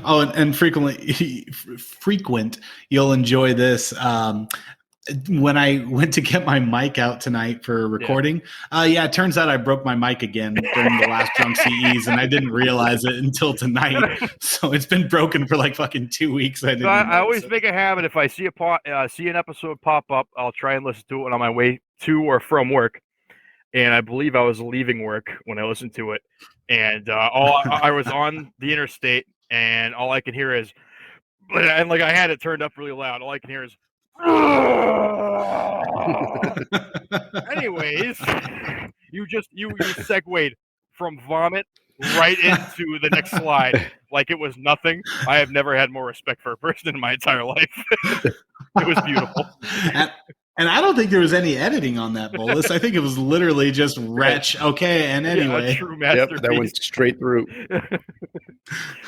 Oh, and frequent, you'll enjoy this. When I went to get my mic out tonight for recording, it turns out I broke my mic again during the last Drunk CEs, and I didn't realize it until tonight. So it's been broken for like fucking 2 weeks. I always make a habit, if I see see an episode pop up, I'll try and listen to it on my way to or from work. And I believe I was leaving work when I listened to it, and I was on the interstate, and all I can hear is, and like I had it turned up really loud. All I can hear is. Anyways, you segued from vomit right into the next slide like it was nothing. I have never had more respect for a person in my entire life. It was beautiful. And I don't think there was any editing on that, Bolus. I think it was literally just wretch. Okay, and anyway. True masterpiece. Yep, that went straight through.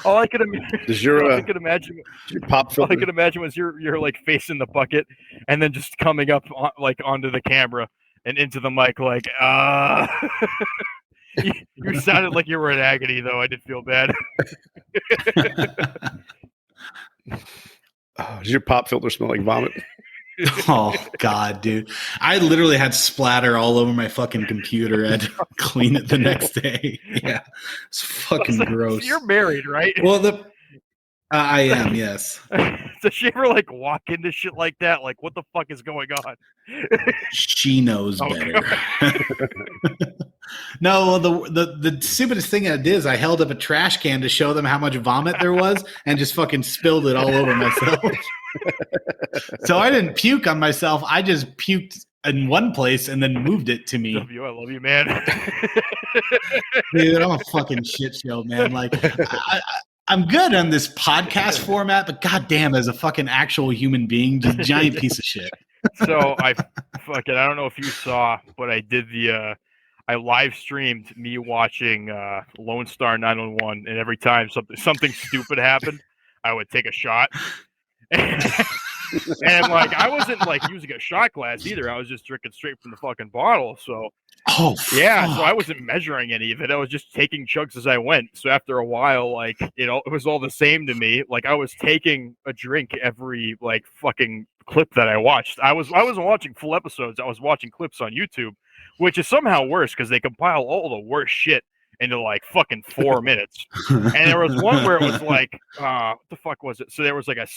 All I could imagine pop filter? All I could imagine was you're like facing the bucket and then just coming up like onto the camera and into the mic like you sounded like you were in agony though. I did feel bad. Does your pop filter smell like vomit? Oh God, dude! I literally had splatter all over my fucking computer. I had to clean it the next day. Yeah, it's fucking gross. You're married, right? Well, I am, yes. Does she ever like walk into shit like that? Like, what the fuck is going on? She knows Oh, better. No, the stupidest thing I did is I held up a trash can to show them how much vomit there was and just fucking spilled it all over myself. So I didn't puke on myself. I just puked in one place and then moved it to me. W, I love you, man. Dude, I'm a fucking shit show, man. Like, I'm good on this podcast format, but goddamn, as a fucking actual human being, just giant piece of shit. So I don't know if you saw, but I did I live streamed me watching Lone Star 911, and every time something stupid happened, I would take a shot. And like I wasn't like using a shot glass either. I was just drinking straight from the fucking bottle. So yeah, so I wasn't measuring any of it. I was just taking chugs as I went. So after a while, like it was all the same to me. Like I was taking a drink every like fucking clip that I watched. I wasn't watching full episodes. I was watching clips on YouTube, which is somehow worse because they compile all the worst shit into like fucking 4 minutes. And there was one where it was like, what the fuck was it? So there was like a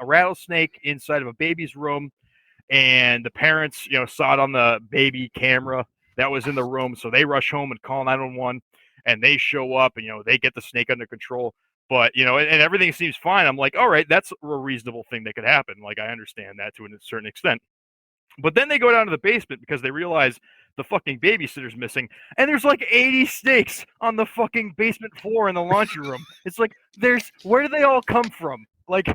rattlesnake inside of a baby's room, and the parents, saw it on the baby camera that was in the room. So they rush home and call 911, and they show up and, they get the snake under control. But, and everything seems fine. I'm like, all right, that's a reasonable thing that could happen. Like, I understand that to a certain extent. But then they go down to the basement because they realize the fucking babysitter's missing, and there's like 80 snakes on the fucking basement floor in the laundry room. It's like, where do they all come from? Like,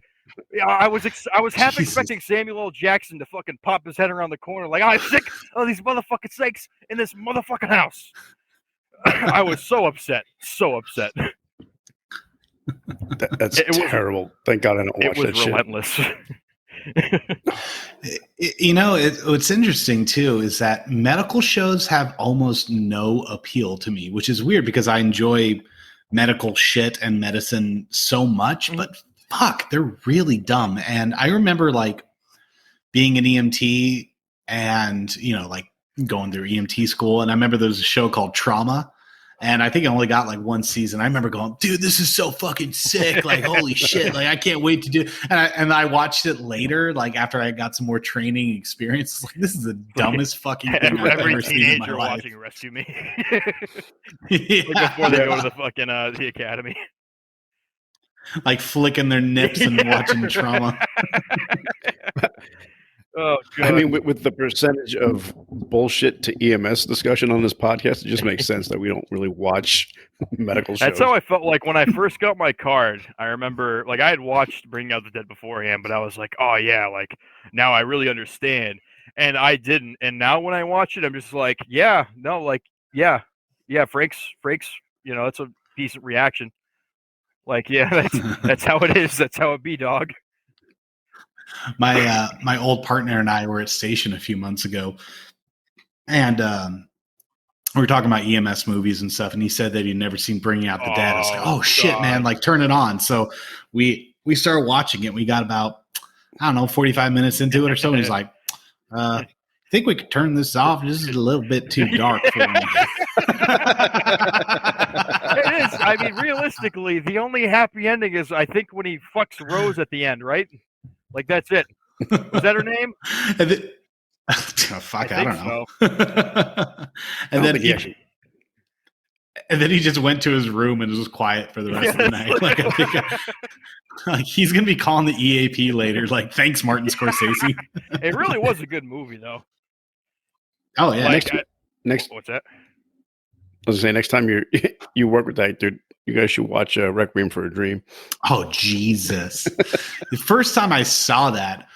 I was half expecting Samuel L. Jackson to fucking pop his head around the corner, like, I'm sick of these motherfucking snakes in this motherfucking house. I was so upset. That's terrible. Thank God I don't watch that shit. It was relentless. What's interesting too is that medical shows have almost no appeal to me, which is weird because I enjoy medical shit and medicine so much, but fuck, they're really dumb. And I remember like being an EMT and, like going through EMT school. And I remember there was a show called Trauma. And I think I only got like one season. I remember going, dude, this is so fucking sick. Like, holy shit. Like, I can't wait to do. And I watched it later, like after I got some more training experience. Like, this is the dumbest fucking thing I've ever seen in my life. Watching Rescue Me. Before they go to the fucking the academy. Like flicking their nips and watching Trauma. Oh, God. I mean, with the percentage of bullshit to EMS discussion on this podcast, it just makes sense that we don't really watch medical shows. That's how I felt like when I first got my card. I remember, like, I had watched Bringing Out the Dead beforehand, but I was like, oh, yeah, like, now I really understand. And I didn't. And now when I watch it, I'm just like, yeah, Frank's, it's a decent reaction. Like, yeah, that's how it is. That's how it be, dog. My old partner and I were at Station a few months ago, and we were talking about EMS movies and stuff, and he said that he'd never seen Bringing Out the Dead. I was like, oh shit, God, man, like turn it on. So we started watching it. We got about, 45 minutes into it or so, and he's like, I think we could turn this off. This is a little bit too dark for me. It is. I mean, realistically, the only happy ending is, I think, when he fucks Rose at the end, right? Like, that's it. Was that her name? Fuck, I don't know. So. And then he just went to his room and was quiet for the rest of the night. Like, I think he's gonna be calling the EAP later. Like, thanks, Martin Scorsese. It really was a good movie, though. Oh yeah. Like, next. What's that? I was gonna say, next time you work with that dude, you guys should watch Requiem for a Dream. Oh, Jesus. The first time I saw that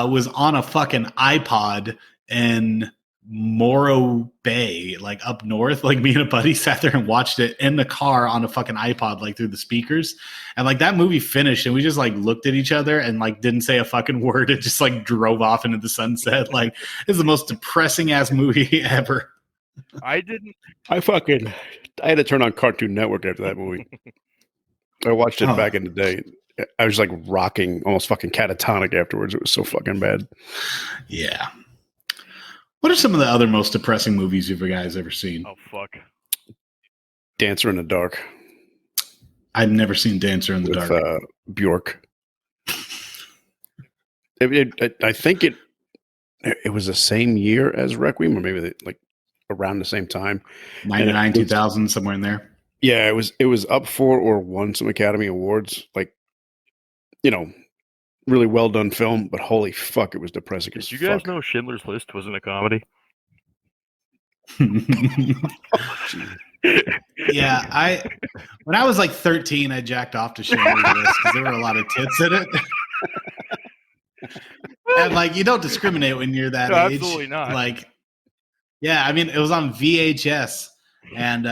was on a fucking iPod in Morro Bay, like up north. Like, me and a buddy sat there and watched it in the car on a fucking iPod, like through the speakers. And like that movie finished and we just like looked at each other and like didn't say a fucking word. It just like drove off into the sunset. Like, it's the most depressing ass movie ever. I had to turn on Cartoon Network after that movie. I watched it back in the day. I was like rocking, almost fucking catatonic afterwards. It was so fucking bad. Yeah. What are some of the other most depressing movies you guys ever seen? Oh, fuck. Dancer in the Dark. I've never seen Dancer in the with Dark. Bjork. I think it was the same year as Requiem, or maybe like around the same time. 99, 2000, somewhere in there. Yeah, it was up for or won some Academy Awards. Like, you know, really well done film, but holy fuck, it was depressing. Did you guys know Schindler's List wasn't a comedy? Yeah, when I was like 13, I jacked off to Schindler's List because there were a lot of tits in it. And like, you don't discriminate when you're that age. Absolutely not. Like, yeah, I mean, it was on VHS, and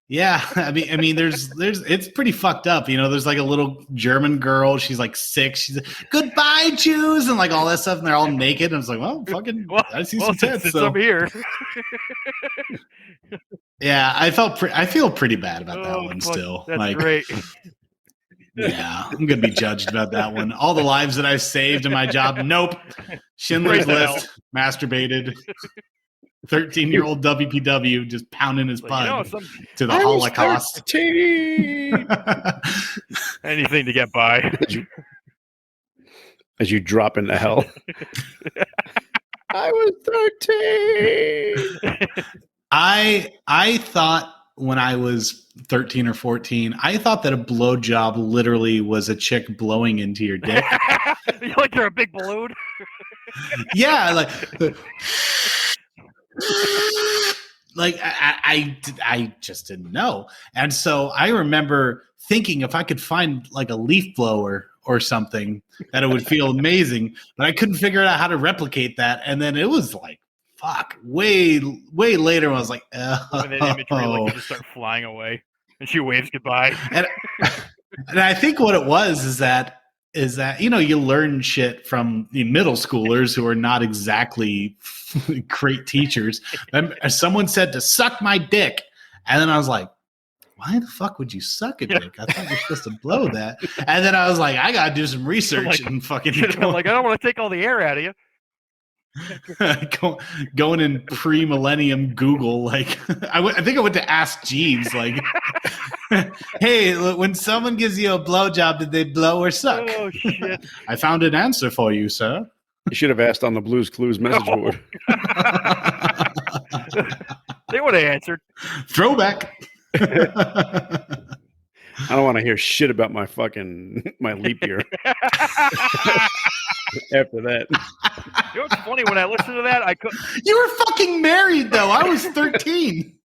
yeah, I mean, there's it's pretty fucked up. You know, there's like a little German girl. She's like 6. She's like, "Goodbye, Jews," and like all that stuff, and they're all naked. And it's like, well, fucking, I see some tits. Since So I'm here. yeah, I feel pretty bad about that one fuck, still. That's like, great. yeah, I'm gonna be judged about that one. All the lives that I've saved in my job, nope. Schindler's Right List, masturbated. 13-year-old WPW just pounding his bud to the Holocaust. Anything to get by. As you drop into hell. I was 13. I thought when I was 13 or 14, I thought that a blowjob literally was a chick blowing into your dick. You like you're a big balloon? Yeah, like I just didn't know. And so I remember thinking if I could find like a leaf blower or something that it would feel amazing, but I couldn't figure out how to replicate that. And then it was like, fuck, way later I was like, oh. And then imagery, like you just start flying away and she waves goodbye. And I think what it was is that, you know, you learn shit from the middle schoolers who are not exactly great teachers. And someone said to suck my dick. And then I was like, why the fuck would you suck a dick? I thought you're supposed to blow that. And then I was like, I got to do some research and fucking. Like, I don't want to take all the air out of you. Going in pre-millennium Google, like I think I went to Ask Jeeves, like, hey, when someone gives you a blowjob, did they blow or suck? Oh shit! I found an answer for you, sir. You should have asked on the Blues Clues message board. They would have answered. Throwback. I don't want to hear shit about my leap year. After that. You know what's funny? When I listened to that, I could. You were fucking married, though. I was 13.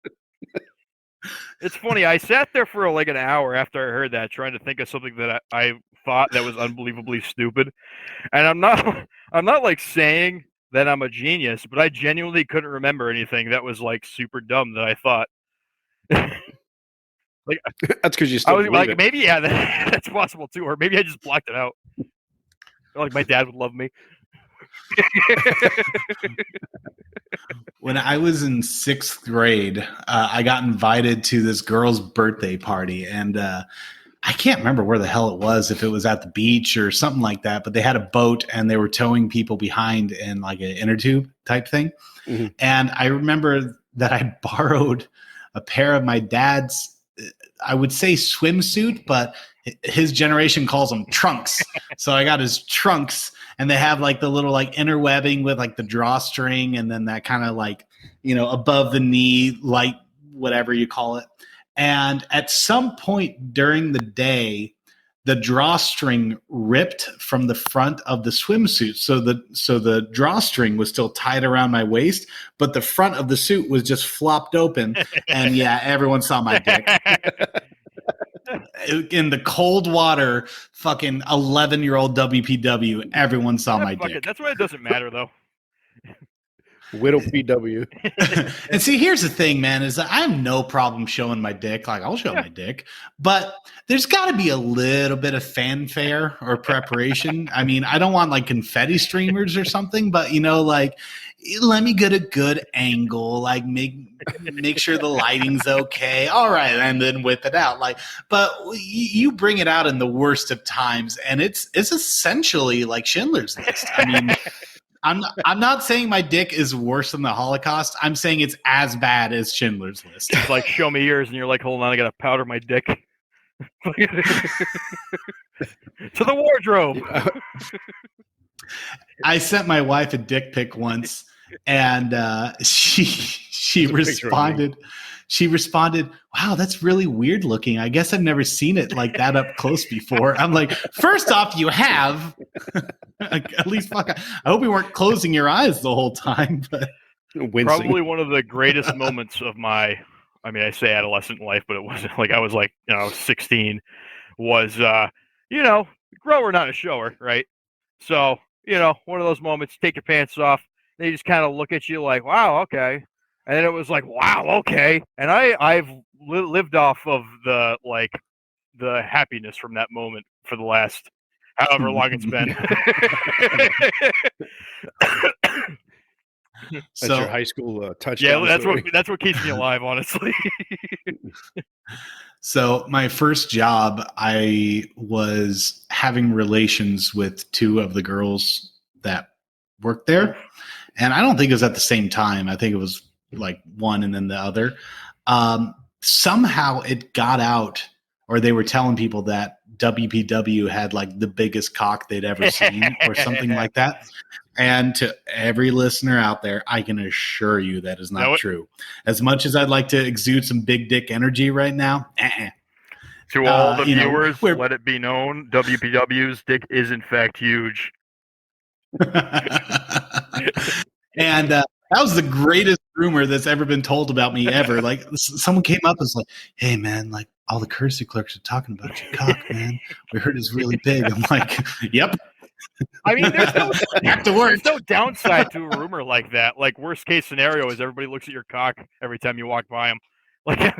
It's funny. I sat there for like an hour after I heard that, trying to think of something that I thought that was unbelievably stupid. And I'm not like saying that I'm a genius, but I genuinely couldn't remember anything that was like super dumb that I thought. Like that's because you still I was like, it. maybe that's possible too, or maybe I just blocked it out. I feel like my dad would love me. When I was in 6th grade, I got invited to this girl's birthday party, and I can't remember where the hell it was, if it was at the beach or something like that, but they had a boat and they were towing people behind in like an inner tube type thing. Mm-hmm. And I remember that I borrowed a pair of my dad's, I would say swimsuit, but his generation calls them trunks. So I got his trunks, and they have like the little like inner webbing with like the drawstring, and then that kind of like, you know, above the knee, light, whatever you call it. And at some point during the day, the drawstring ripped from the front of the swimsuit. So the drawstring was still tied around my waist, but the front of the suit was just flopped open. And yeah, everyone saw my dick. In the cold water, fucking 11-year-old WPW, everyone saw my dick. That's why it doesn't matter, though. Widow PW. And see, here's the thing, man, is that I have no problem showing my dick. Like, I'll show my dick. But there's got to be a little bit of fanfare or preparation. I mean, I don't want like confetti streamers or something, but, you know, like, let me get a good angle, like make sure the lighting's okay. All right, and then whip it out. Like, but you bring it out in the worst of times, and it's essentially like Schindler's List. I mean, I'm not saying my dick is worse than the Holocaust. I'm saying it's as bad as Schindler's List. It's like, show me yours, and you're like, hold on, I gotta powder my dick. To the wardrobe. I sent my wife a dick pic once, and she It's a picture of me. responded. She responded, "Wow, that's really weird looking. I guess I've never seen it like that up close before." I'm like, first off, you have. At least, fuck. I hope you weren't closing your eyes the whole time. But Wincing. Probably one of the greatest moments of my, I mean, I say adolescent life, but it wasn't like I was like, 16. Was grower, not a shower, right? So one of those moments. Take your pants off. They just kind of look at you like, wow, okay. And then it was like, wow, okay. And I've lived off of the happiness from that moment for the last however long it's been. That's your high school touchdown. Yeah, story. that's what keeps me alive, honestly. So my first job, I was having relations with two of the girls that worked there. And I don't think it was at the same time. I think it was like one and then the other. Somehow it got out, or they were telling people that WPW had like the biggest cock they'd ever seen or something like that. And to every listener out there, I can assure you that is not true. As much as I'd like to exude some big dick energy right now, To all the viewers, we're- let it be known, WPW's dick is in fact huge. And that was the greatest rumor that's ever been told about me ever. Like someone came up and was like, "Hey man, like all the courtesy clerks are talking about your cock, man. We heard it's really big." I'm like, "Yep." I mean, there's no Back to work. There's no downside to a rumor like that. Like worst case scenario is everybody looks at your cock every time you walk by them. Like,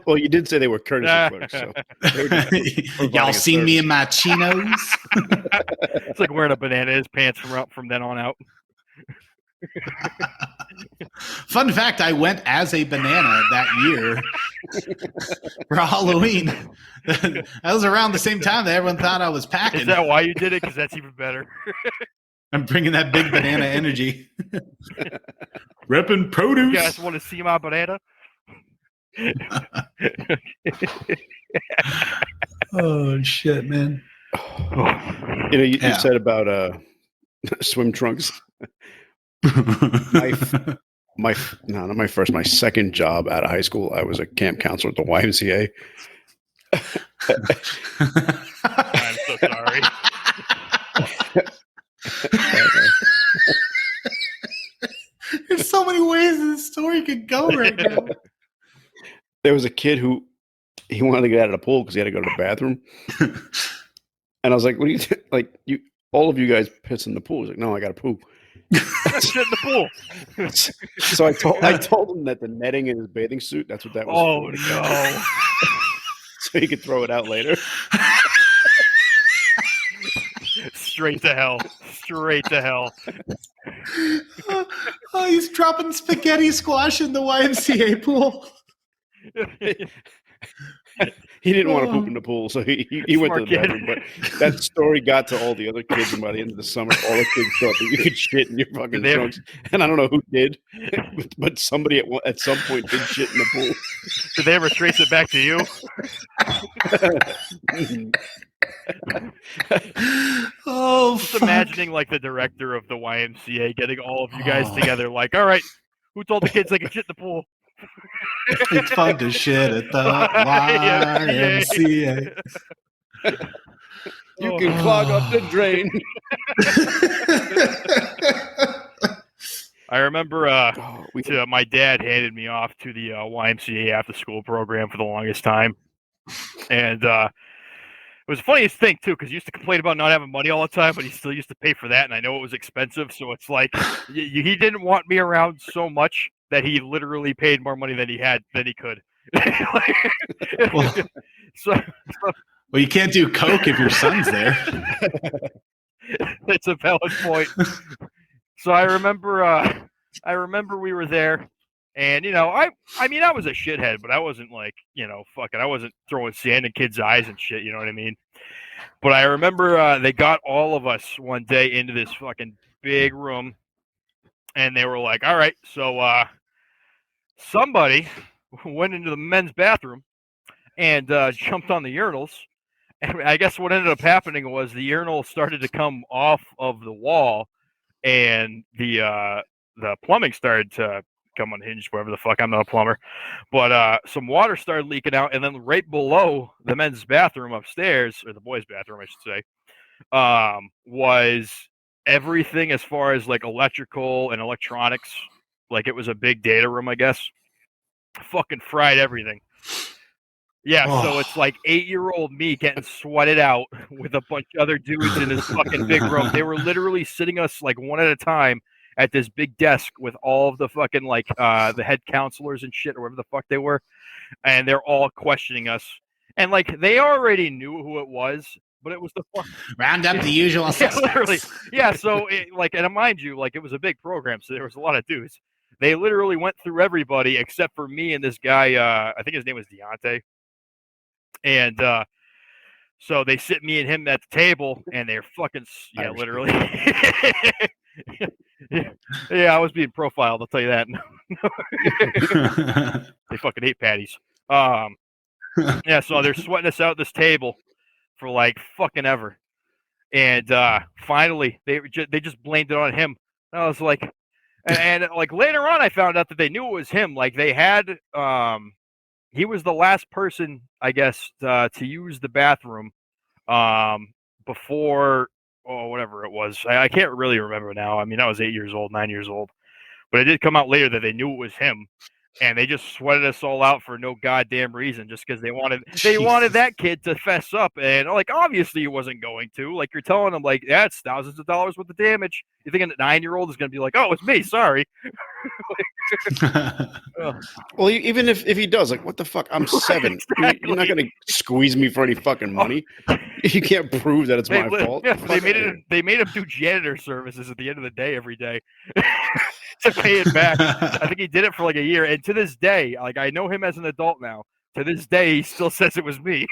Well, you did say they were courtesy clerks, so y'all seen me in my chinos? It's like wearing a banana in his pants from then on out. Fun fact, I went as a banana that year for Halloween. That was around the same time that everyone thought I was packing. Is that why you did it? Because that's even better. I'm bringing that big banana energy. Repping produce. You guys want to see my banana? Oh, shit, man. You said about swim trunks. My second job out of high school, I was a camp counselor at the YMCA. I'm so sorry. There's so many ways this story could go right now. There was a kid who he wanted to get out of the pool because he had to go to the bathroom. And I was like, "What do you like? You all of you guys piss in the pool?" He's like, "No, I got to poop." Shit in the pool. So I told him that the netting in his bathing suit, that's what that was. Oh for. no. So he could throw it out later. Straight to hell. Straight to hell. Oh, he's dropping spaghetti squash in the YMCA pool. He didn't want to poop in the pool, so he went to the Smart bathroom. But that story got to all the other kids, and by the end of the summer, all the kids thought that you could shit in your fucking trunks. And I don't know who did, but somebody at some point did shit in the pool. Did they ever trace it back to you? Oh, Just fuck. imagining like the director of the YMCA getting all of you guys together, like, all right, who told the kids they could shit in the pool? It's fun to shit at the YMCA. You can clog up the drain. I remember my dad handed me off to the YMCA after school program for the longest time. And it was the funniest thing, too, because he used to complain about not having money all the time, but he still used to pay for that, and I know it was expensive, so it's like he didn't want me around so much that he literally paid more money than he could. Well, you can't do coke if your son's there. That's a valid point. So I remember we were there, and I was a shithead, but I wasn't like I wasn't throwing sand in kids' eyes and shit. You know what I mean? But I remember they got all of us one day into this fucking big room, and they were like, "All right, so somebody went into the men's bathroom and jumped on the urinals. And I guess what ended up happening was the urinal started to come off of the wall, and the plumbing started to come unhinged. Whatever the fuck, I'm not a plumber, but some water started leaking out, and then right below the men's bathroom upstairs, or the boys' bathroom, I should say, was everything as far as like electrical and electronics. Like it was a big data room, I guess. Fucking fried everything. Yeah, so it's like 8-year-old me getting sweated out with a bunch of other dudes in this fucking big room. They were literally sitting us like one at a time at this big desk with all of the fucking like the head counselors and shit, or whatever the fuck they were, and they're all questioning us. And like they already knew who it was, but it was the round up the usual suspects. Literally, yeah. So like, and mind you, like it was a big program, so there was a lot of dudes. They literally went through everybody except for me and this guy. I think his name was Deontay. And so they sit me and him at the table, and they're fucking literally. Yeah, I was being profiled. I'll tell you that. They fucking hate patties. Yeah, so they're sweating us out this table for like fucking ever, and finally they just blamed it on him. And I was like, and like later on, I found out that they knew it was him. Like they had he was the last person, I guess, to use the bathroom before, whatever it was. I can't really remember now. I mean, I was 8 years old, 9 years old. But it did come out later that they knew it was him. And they just sweated us all out for no goddamn reason, just because they wanted that kid to fess up. And like, obviously he wasn't going to. Like, you're telling him, like, that's thousands of dollars worth of damage. You think a 9-year-old is going to be like, oh, it's me, sorry. Well, even if he does, like, what the fuck? I'm 7. Exactly. You're not going to squeeze me for any fucking money. You can't prove that it's my fault. Yeah, they made him do janitor services at the end of the day every day to pay it back. I think he did it for like a year, and to this day, like I know him as an adult now. To this day, he still says it was me.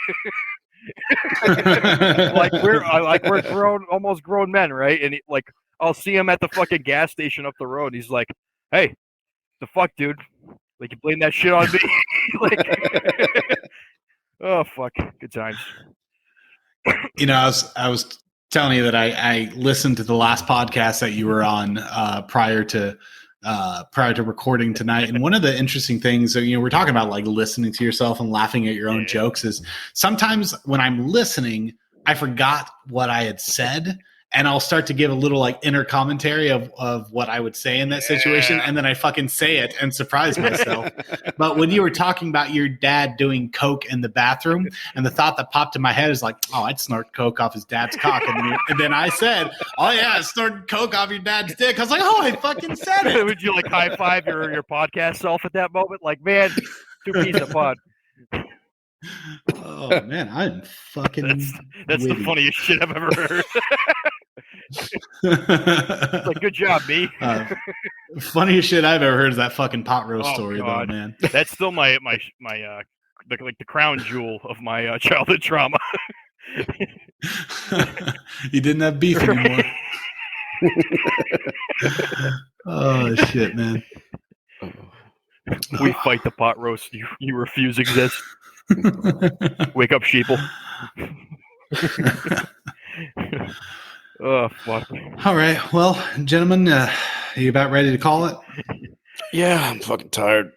like we're grown, almost grown men, right? And like I'll see him at the fucking gas station up the road. He's like, "Hey, the fuck, dude! Like you blame that shit on me?" Like, oh fuck, good times. You know, I was telling you that I listened to the last podcast that you were on prior to recording tonight, and one of the interesting things, you know, we're talking about like listening to yourself and laughing at your own jokes, is sometimes when I'm listening, I forgot what I had said, and I'll start to give a little like inner commentary of what I would say in that situation, and then I fucking say it and surprise myself. But when you were talking about your dad doing coke in the bathroom, and the thought that popped in my head is like, oh, I'd snort coke off his dad's cock. And then I said, oh yeah, snort coke off your dad's dick. I was like, oh, I fucking said it. Would you like high five your podcast self at that moment? Like, man, 2 pieces of pod. Oh man, I'm fucking. That's the funniest shit I've ever heard. Like, good job, me. Funniest shit I've ever heard is that fucking pot roast story, God. though, man. That's still my the crown jewel of my childhood trauma. You didn't have beef anymore. Oh shit, man. We fight the pot roast. You refuse exist. Wake up, sheeple. Oh fuck. All right, well, gentlemen, are you about ready to call it? Yeah, I'm fucking tired.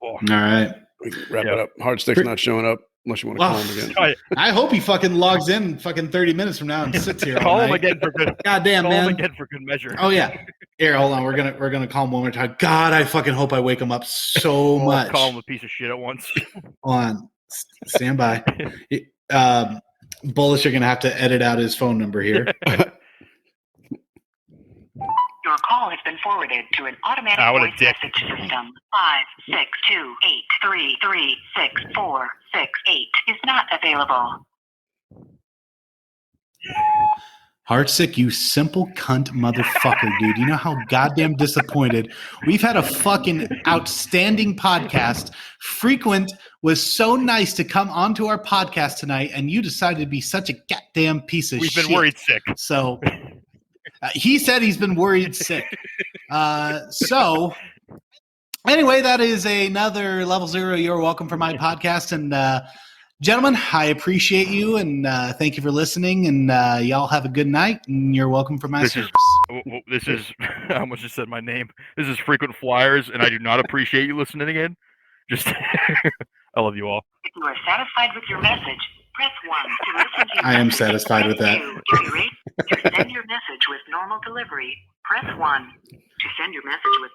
All right. We can wrap it up. Hardstick's not showing up unless you want to call him again. I hope he fucking logs in fucking 30 minutes from now and sits here. Call all him night. again for good. Goddamn, Call man. him again for good measure. Oh yeah. Here, hold on. We're gonna call him one more time. God, I fucking hope I wake him up so much. Call him a piece of shit at once. Hold on. Stand by. Bullish, you're gonna have to edit out his phone number here. Your call has been forwarded to an automatic what a voice dick. message system. 56283336468 is not available. Heartsick, you simple cunt motherfucker, dude. You know how goddamn disappointed. We've had a fucking outstanding podcast. Frequent was so nice to come onto our podcast tonight, and you decided to be such a goddamn piece of shit. We've been worried sick. So he said he's been worried sick. So Anyway, that is another Level Zero. You're welcome for my podcast. And gentlemen, I appreciate you and thank you for listening. And y'all have a good night. And you're welcome for my service. This is I almost just said my name. This is Frequent Flyers, and I do not appreciate you listening again. Just I love you all. If you are satisfied with your message, press 1 to listen to your I am message. satisfied with Press that. 2 if you rate to send your message with normal delivery. Press 1 to send your message with